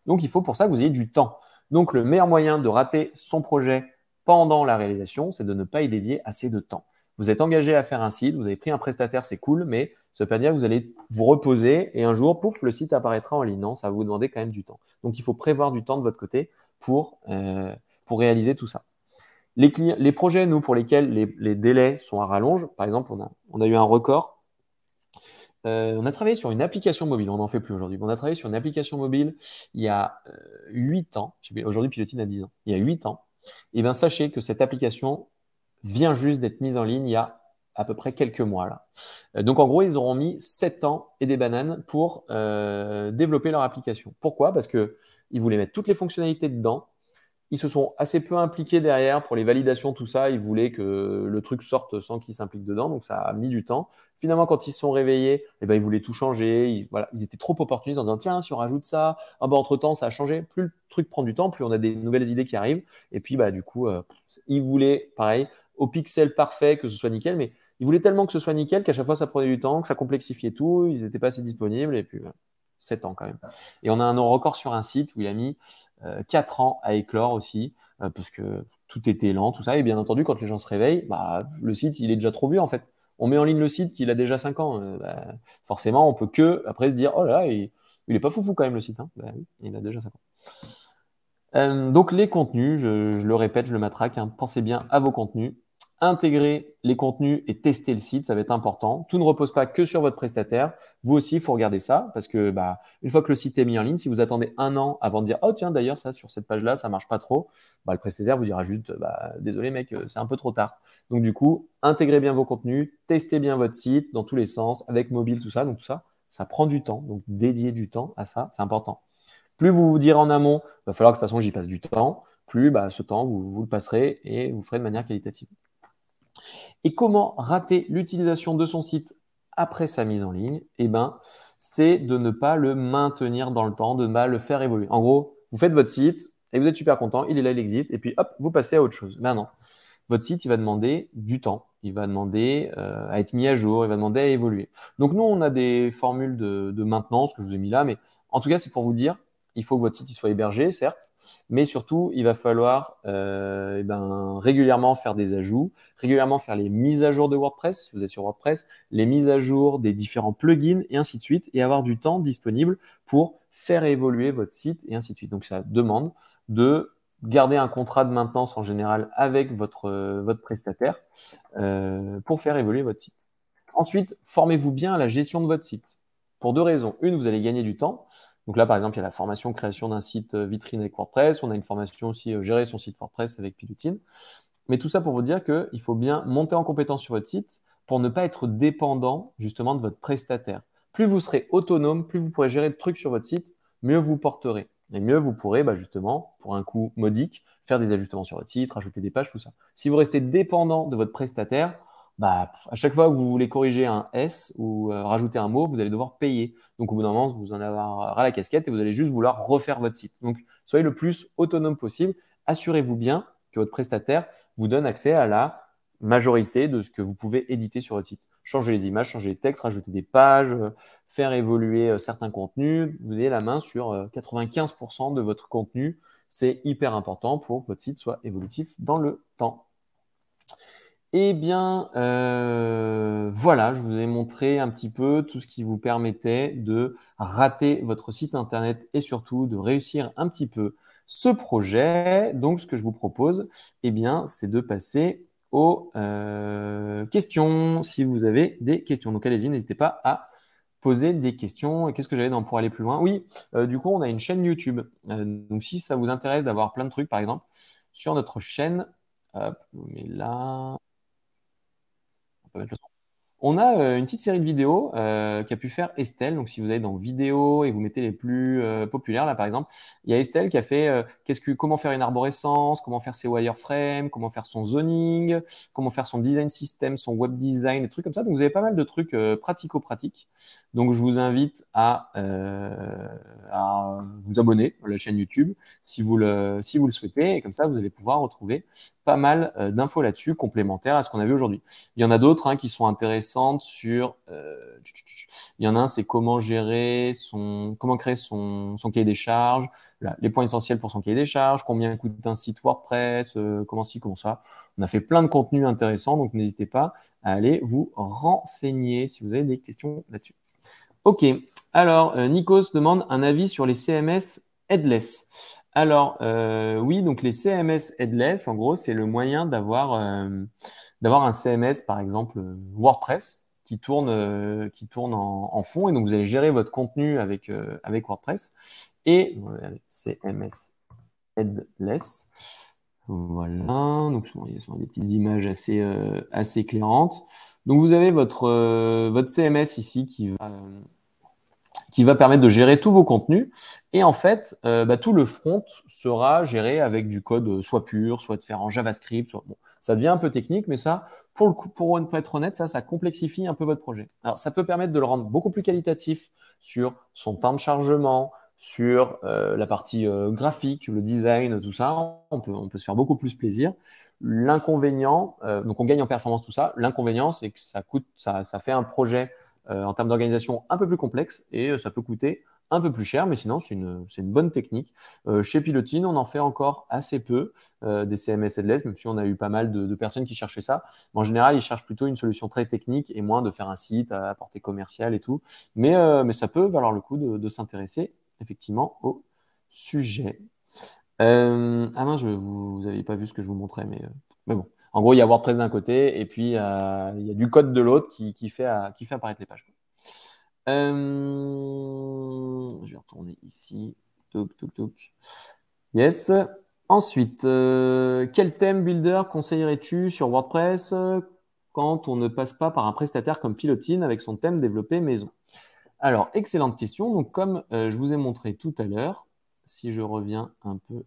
Donc, il faut pour ça que vous ayez du temps. Donc, le meilleur moyen de rater son projet pendant la réalisation, c'est de ne pas y dédier assez de temps. Vous êtes engagé à faire un site, vous avez pris un prestataire, c'est cool, mais ça ne veut pas dire que vous allez vous reposer et un jour, pouf, le site apparaîtra en ligne. Non, ça va vous demander quand même du temps. Donc, il faut prévoir du temps de votre côté pour réaliser tout ça. Les projets, nous, pour lesquels les délais sont à rallonge, par exemple, on a eu un record. On a travaillé sur une application mobile, on n'en fait plus aujourd'hui. On a travaillé sur une application mobile il y a 8 ans. Aujourd'hui, Pilotine a 10 ans. Il y a 8 ans. Et bien, sachez que cette application vient juste d'être mise en ligne il y a à peu près quelques mois. Là. Donc, en gros, ils auront mis 7 ans et des bananes pour développer leur application. Pourquoi? Parce qu'ils voulaient mettre toutes les fonctionnalités dedans. Ils se sont assez peu impliqués derrière pour les validations, tout ça. Ils voulaient que le truc sorte sans qu'ils s'impliquent dedans. Donc, ça a mis du temps. Finalement, quand ils se sont réveillés, eh ben, ils voulaient tout changer. Ils étaient trop opportunistes en disant tiens, si on rajoute ça, ah ben, entre-temps, ça a changé. Plus le truc prend du temps, plus on a des nouvelles idées qui arrivent. Et puis, bah, du coup, ils voulaient, pareil, au pixel parfait, que ce soit nickel. Mais ils voulaient tellement que ce soit nickel qu'à chaque fois, ça prenait du temps, que ça complexifiait tout. Ils n'étaient pas assez disponibles. Et puis, 7 ans quand même. Et on a un record sur un site où il a mis 4 ans à éclore aussi, parce que tout était lent, tout ça. Et bien entendu, quand les gens se réveillent, bah, le site, il est déjà trop vieux en fait. On met en ligne le site qu'il a déjà 5 ans. Bah, forcément, on peut que après se dire, oh là, il est pas foufou quand même le site. Hein. Bah, oui, il a déjà 5 ans. Donc les contenus, je le répète, je le matraque, hein, pensez bien à vos contenus. Intégrer les contenus et tester le site, ça va être important. Tout ne repose pas que sur votre prestataire. Vous aussi, il faut regarder ça parce que bah, une fois que le site est mis en ligne, si vous attendez un an avant de dire oh tiens d'ailleurs ça sur cette page-là ça marche pas trop, bah, le prestataire vous dira juste bah, désolé mec c'est un peu trop tard. Donc du coup intégrez bien vos contenus, testez bien votre site dans tous les sens avec mobile tout ça. Donc tout ça, ça prend du temps. Donc dédier du temps à ça, c'est important. Plus vous vous direz en amont, il va falloir que de toute façon j'y passe du temps. Plus bah, ce temps vous le passerez et vous ferez de manière qualitative. Et comment rater l'utilisation de son site après sa mise en ligne? Eh ben, c'est de ne pas le maintenir dans le temps, de ne pas le faire évoluer. En gros, vous faites votre site et vous êtes super content, il est là, il existe, et puis hop, vous passez à autre chose. Ben non, votre site, il va demander du temps, il va demander à être mis à jour, il va demander à évoluer. Donc nous, on a des formules de maintenance que je vous ai mis là, mais en tout cas, c'est pour vous dire, il faut que votre site il soit hébergé, certes, mais surtout, il va falloir régulièrement faire des ajouts, régulièrement faire les mises à jour de WordPress, si vous êtes sur WordPress, les mises à jour des différents plugins et ainsi de suite, et avoir du temps disponible pour faire évoluer votre site et ainsi de suite. Donc ça demande de garder un contrat de maintenance en général avec votre prestataire pour faire évoluer votre site. Ensuite, formez-vous bien à la gestion de votre site. Pour deux raisons. Une, vous allez gagner du temps. Donc là, par exemple, il y a la formation création d'un site vitrine avec WordPress. On a une formation aussi gérer son site WordPress avec Pilotine. Mais tout ça pour vous dire qu'il faut bien monter en compétence sur votre site pour ne pas être dépendant justement de votre prestataire. Plus vous serez autonome, plus vous pourrez gérer de trucs sur votre site, mieux vous porterez. Et mieux vous pourrez justement, pour un coût modique, faire des ajustements sur votre site, rajouter des pages, tout ça. Si vous restez dépendant de votre prestataire, à chaque fois que vous voulez corriger un S ou rajouter un mot, vous allez devoir payer. Donc au bout d'un moment, vous en avez ras la casquette et vous allez juste vouloir refaire votre site. Donc soyez le plus autonome possible. Assurez-vous bien que votre prestataire vous donne accès à la majorité de ce que vous pouvez éditer sur votre site. Changer les images, changer les textes, rajouter des pages, faire évoluer certains contenus. Vous avez la main sur 95% de votre contenu. C'est hyper important pour que votre site soit évolutif dans le temps. Eh bien, voilà, je vous ai montré un petit peu tout ce qui vous permettait de rater votre site internet et surtout de réussir un petit peu ce projet. Donc, ce que je vous propose, eh bien, c'est de passer aux questions, si vous avez des questions. Donc, allez-y, n'hésitez pas à poser des questions. Et qu'est-ce que j'avais pour aller plus loin? Oui, du coup, on a une chaîne YouTube. Donc, si ça vous intéresse d'avoir plein de trucs, par exemple, sur notre chaîne, Hop, je vous mets là. On peut mettre le son. On a une petite série de vidéos qu'a pu faire Estelle. Donc, si vous allez dans vidéos et vous mettez les plus populaires, là, par exemple, il y a Estelle qui a fait comment faire une arborescence, comment faire ses wireframes, comment faire son zoning, comment faire son design system, son web design, des trucs comme ça. Donc, vous avez pas mal de trucs pratico-pratiques. Donc, je vous invite à vous abonner à la chaîne YouTube si vous le souhaitez. Et comme ça, vous allez pouvoir retrouver pas mal d'infos là-dessus, complémentaires à ce qu'on a vu aujourd'hui. Il y en a d'autres qui sont intéressantes sur. Il y en a un, c'est comment créer son cahier des charges, là, les points essentiels pour son cahier des charges, combien coûte un site WordPress, comment ci, comment ça. On a fait plein de contenus intéressants, donc n'hésitez pas à aller vous renseigner si vous avez des questions là-dessus. Ok, alors Nikos demande un avis sur les CMS headless. Alors oui, donc les CMS headless, en gros, c'est le moyen d'avoir un CMS, par exemple WordPress, qui tourne en fond, et donc vous allez gérer votre contenu avec WordPress et CMS headless. Voilà, donc il y a des petites images assez éclairantes. Donc vous avez votre CMS ici qui va permettre de gérer tous vos contenus. Et en fait, tout le front sera géré avec du code soit pur, soit de faire en JavaScript. Bon, ça devient un peu technique, mais ça, pour être honnête, ça complexifie un peu votre projet. Alors, ça peut permettre de le rendre beaucoup plus qualitatif sur son temps de chargement, sur la partie graphique, le design, tout ça. On peut se faire beaucoup plus plaisir. L'inconvénient, donc on gagne en performance, tout ça. L'inconvénient, c'est que ça fait un projet en termes d'organisation un peu plus complexe et ça peut coûter un peu plus cher, mais sinon, c'est une bonne technique. Chez Pilotine, on en fait encore assez peu des CMS headless, même si on a eu pas mal de personnes qui cherchaient ça. Mais en général, ils cherchent plutôt une solution très technique et moins de faire un site à portée commerciale et tout. Mais ça peut valoir le coup de s'intéresser effectivement au sujet. Ah mince, vous n'aviez pas vu ce que je vous montrais, mais bon. En gros, il y a WordPress d'un côté et puis il y a du code de l'autre qui fait apparaître les pages. Je vais retourner ici. Toc, toc, toc. Yes. Ensuite, quel thème builder conseillerais-tu sur WordPress quand on ne passe pas par un prestataire comme Pilotine avec son thème développé maison? Alors, excellente question. Donc, comme je vous ai montré tout à l'heure, si je reviens un peu,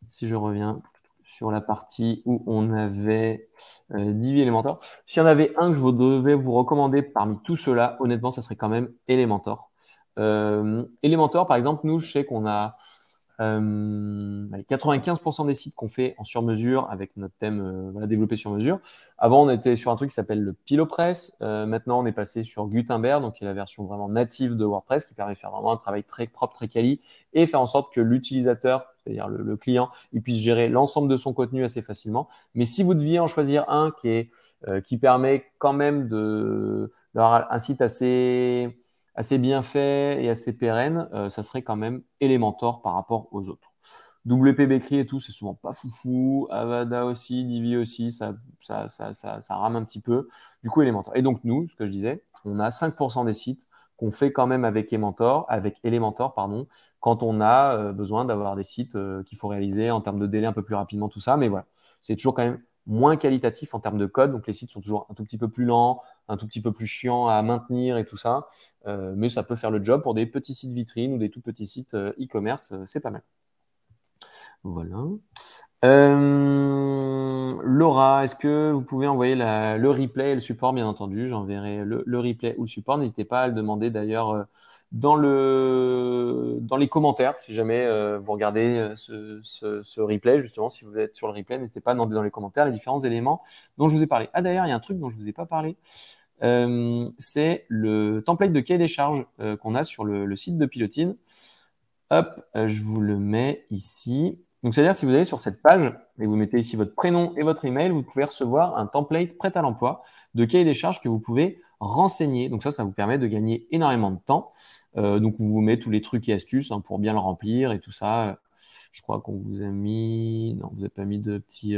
si je reviens sur la partie où on avait Divi Elementor. S'il y en avait un que je devais vous recommander parmi tout cela, honnêtement, ça serait quand même Elementor. Elementor, par exemple, nous, je sais qu'on a 95% des sites qu'on fait en sur-mesure avec notre thème développé sur mesure. Avant, on était sur un truc qui s'appelle le PiloPress. Maintenant, on est passé sur Gutenberg, donc qui est la version vraiment native de WordPress, qui permet de faire vraiment un travail très propre, très quali, et faire en sorte que l'utilisateur, c'est-à-dire le client, il puisse gérer l'ensemble de son contenu assez facilement. Mais si vous deviez en choisir un qui permet quand même d'avoir un site assez bien fait et assez pérenne, ça serait quand même Elementor par rapport aux autres. WP Bakery et tout, c'est souvent pas foufou. Avada aussi, Divi aussi, ça rame un petit peu. Du coup, Elementor. Et donc, nous, ce que je disais, on a 5% des sites qu'on fait quand même avec Elementor, pardon, quand on a besoin d'avoir des sites qu'il faut réaliser en termes de délai un peu plus rapidement, tout ça. Mais voilà, c'est toujours quand même moins qualitatif en termes de code. Donc, les sites sont toujours un tout petit peu plus lents, un tout petit peu plus chiants à maintenir et tout ça. Mais ça peut faire le job pour des petits sites vitrines ou des tout petits sites e-commerce. C'est pas mal. Voilà. Laura, est-ce que vous pouvez envoyer le replay et le support, bien entendu. J'enverrai le replay ou le support. N'hésitez pas à le demander d'ailleurs dans les commentaires. Si jamais vous regardez ce replay, justement, si vous êtes sur le replay, n'hésitez pas à demander dans les commentaires les différents éléments dont je vous ai parlé. Ah d'ailleurs, il y a un truc dont je ne vous ai pas parlé. C'est le template de cahier des charges qu'on a sur le site de Pilotine. Hop, je vous le mets ici. Donc, c'est-à-dire que si vous allez sur cette page et vous mettez ici votre prénom et votre email, vous pouvez recevoir un template prêt à l'emploi de cahier des charges que vous pouvez renseigner. Donc, ça vous permet de gagner énormément de temps. Donc, on vous met tous les trucs et astuces pour bien le remplir et tout ça. Je crois qu'on vous a mis… Non, vous n'avez pas mis de petits…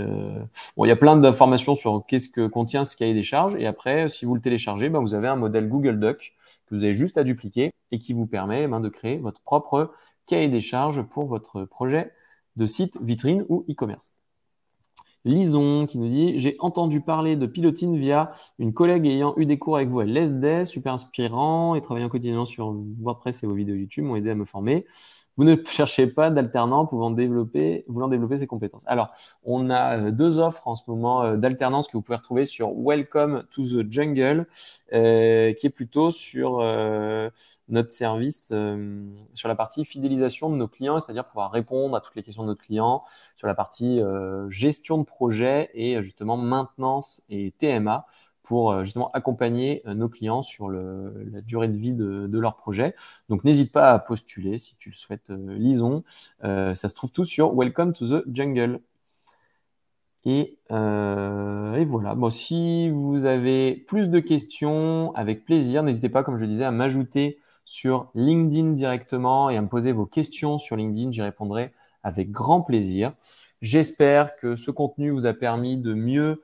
Bon, il y a plein d'informations sur qu'est-ce que contient ce cahier des charges. Et après, si vous le téléchargez, vous avez un modèle Google Doc que vous avez juste à dupliquer et qui vous permet de créer votre propre cahier des charges pour votre projet de site vitrine ou e-commerce. Lison qui nous dit: j'ai entendu parler de Pilotine via une collègue ayant eu des cours avec vous à l'ESDES, super inspirant et travaillant quotidiennement sur WordPress et vos vidéos YouTube m'ont aidé à me former. Vous ne cherchez pas d'alternant voulant développer ses compétences. Alors, on a deux offres en ce moment d'alternance que vous pouvez retrouver sur Welcome to the Jungle, qui est plutôt sur notre service, sur la partie fidélisation de nos clients, c'est-à-dire pouvoir répondre à toutes les questions de nos clients, sur la partie gestion de projet et justement maintenance et TMA pour justement accompagner nos clients sur la durée de vie de leur projet. Donc, n'hésite pas à postuler si tu le souhaites, Lison. Ça se trouve tout sur Welcome to the Jungle. Et voilà. Bon, si vous avez plus de questions, avec plaisir, n'hésitez pas, comme je le disais, à m'ajouter sur LinkedIn directement et à me poser vos questions sur LinkedIn. J'y répondrai avec grand plaisir. J'espère que ce contenu vous a permis de mieux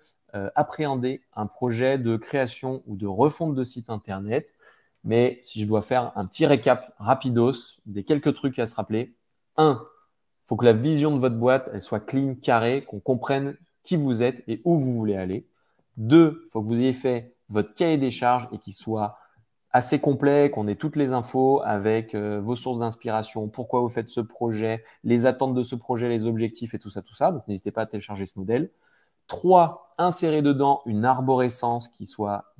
appréhender un projet de création ou de refonte de site internet. Mais si je dois faire un petit récap rapidos des quelques trucs à se rappeler, 1, il faut que la vision de votre boîte elle soit clean, carrée, qu'on comprenne qui vous êtes et où vous voulez aller. 2, il faut que vous ayez fait votre cahier des charges et qu'il soit assez complet, qu'on ait toutes les infos avec vos sources d'inspiration, pourquoi vous faites ce projet, les attentes de ce projet, les objectifs et tout ça, tout ça. Donc, n'hésitez pas à télécharger ce modèle. 3, insérer dedans une arborescence qui soit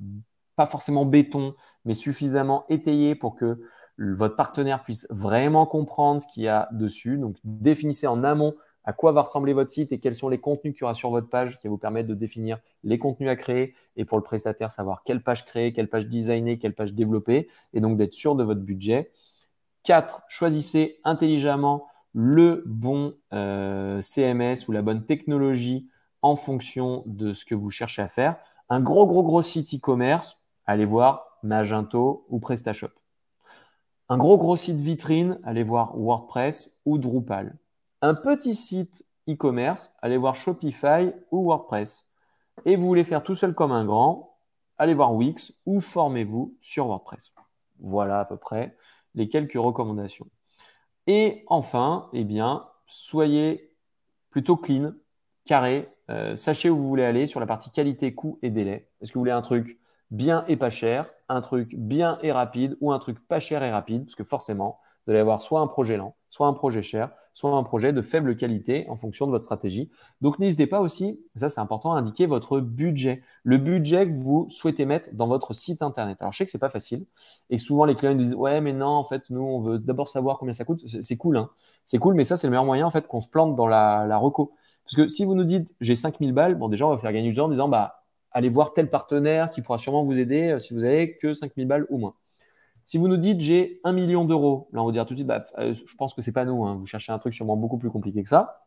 pas forcément béton, mais suffisamment étayée pour que votre partenaire puisse vraiment comprendre ce qu'il y a dessus. Donc, définissez en amont à quoi va ressembler votre site et quels sont les contenus qu'il y aura sur votre page qui va vous permettre de définir les contenus à créer et pour le prestataire, savoir quelle page créer, quelle page designer, quelle page développer et donc d'être sûr de votre budget. 4, choisissez intelligemment le bon CMS ou la bonne technologie en fonction de ce que vous cherchez à faire. Un gros site e-commerce, allez voir Magento ou PrestaShop. Un gros site vitrine, allez voir WordPress ou Drupal. Un petit site e-commerce, allez voir Shopify ou WordPress. Et vous voulez faire tout seul comme un grand, allez voir Wix ou formez-vous sur WordPress. Voilà à peu près les quelques recommandations. Et enfin, eh bien, soyez plutôt clean, carré. Sachez où vous voulez aller sur la partie qualité, coût et délai. Est-ce que vous voulez un truc bien et pas cher, un truc bien et rapide ou un truc pas cher et rapide? Parce que forcément, vous allez avoir soit un projet lent, soit un projet cher, soit un projet de faible qualité en fonction de votre stratégie. Donc, n'hésitez pas aussi, ça c'est important, à indiquer votre budget, le budget que vous souhaitez mettre dans votre site internet. Alors, je sais que c'est pas facile et souvent les clients ils disent ouais, mais non, en fait, nous on veut d'abord savoir combien ça coûte. C'est cool, hein. C'est cool, mais ça c'est le meilleur moyen en fait qu'on se plante dans la reco. Parce que si vous nous dites j'ai 5000 balles, bon, déjà on va faire gagner du temps en disant bah allez voir tel partenaire qui pourra sûrement vous aider si vous avez que 5000 balles ou moins. Si vous nous dites j'ai 1 million d'euros, là on va dire tout de suite, bah, je pense que c'est pas nous, hein, vous cherchez un truc sûrement beaucoup plus compliqué que ça.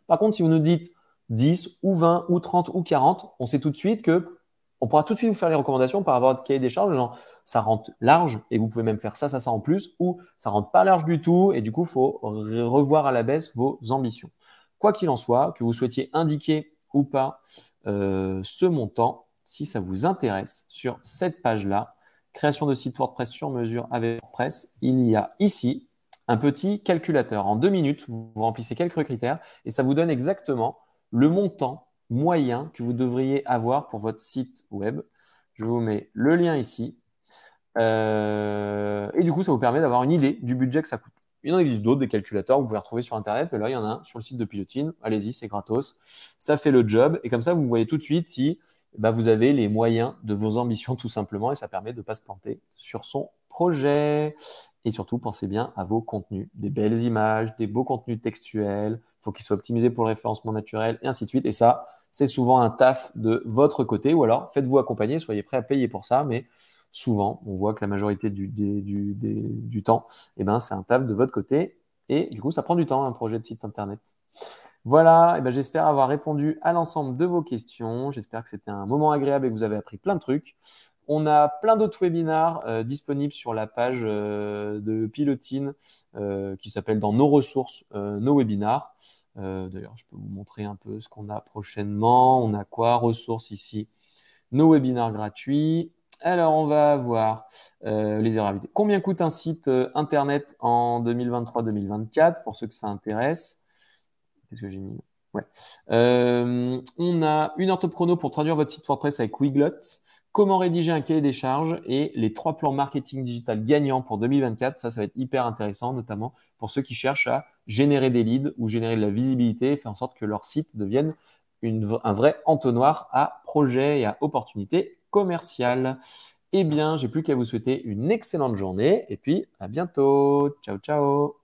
Par contre, si vous nous dites 10 ou 20 ou 30 ou 40, on sait tout de suite que on pourra tout de suite vous faire les recommandations par rapport à votre cahier des charges, genre ça rentre large et vous pouvez même faire ça en plus, ou ça rentre pas large du tout et du coup, il faut revoir à la baisse vos ambitions. Quoi qu'il en soit, que vous souhaitiez indiquer ou pas ce montant, si ça vous intéresse, sur cette page-là, création de site WordPress sur mesure avec WordPress, il y a ici un petit calculateur. En 2 minutes, vous remplissez quelques critères et ça vous donne exactement le montant moyen que vous devriez avoir pour votre site web. Je vous mets le lien ici. Et du coup, ça vous permet d'avoir une idée du budget que ça coûte. Il en existe d'autres, des calculateurs, vous pouvez retrouver sur Internet, mais là, il y en a un sur le site de Pilotine. Allez-y, c'est gratos. Ça fait le job. Et comme ça, vous voyez tout de suite si vous avez les moyens de vos ambitions, tout simplement, et ça permet de ne pas se planter sur son projet. Et surtout, pensez bien à vos contenus, des belles images, des beaux contenus textuels. Il faut qu'ils soient optimisés pour le référencement naturel, et ainsi de suite. Et ça, c'est souvent un taf de votre côté, ou alors faites-vous accompagner, soyez prêt à payer pour ça, mais souvent, on voit que la majorité du temps, c'est un taf de votre côté. Et du coup, ça prend du temps, un projet de site internet. Voilà, j'espère avoir répondu à l'ensemble de vos questions. J'espère que c'était un moment agréable et que vous avez appris plein de trucs. On a plein d'autres webinars disponibles sur la page de Pilotine qui s'appelle dans nos ressources, nos webinars. D'ailleurs, je peux vous montrer un peu ce qu'on a prochainement. On a quoi? Ressources ici. Nos webinars gratuits. Alors, on va voir les erreurs évitées. Combien coûte un site internet en 2023-2024 pour ceux que ça intéresse? Qu'est-ce que j'ai mis? Ouais. On a une heure top chrono pour traduire votre site WordPress avec Weglot. Comment rédiger un cahier des charges et les 3 plans marketing digital gagnants pour 2024. Ça va être hyper intéressant, notamment pour ceux qui cherchent à générer des leads ou générer de la visibilité et faire en sorte que leur site devienne un vrai entonnoir à projets et à opportunités commerciales. Eh bien, j'ai plus qu'à vous souhaiter une excellente journée et puis à bientôt. Ciao, ciao.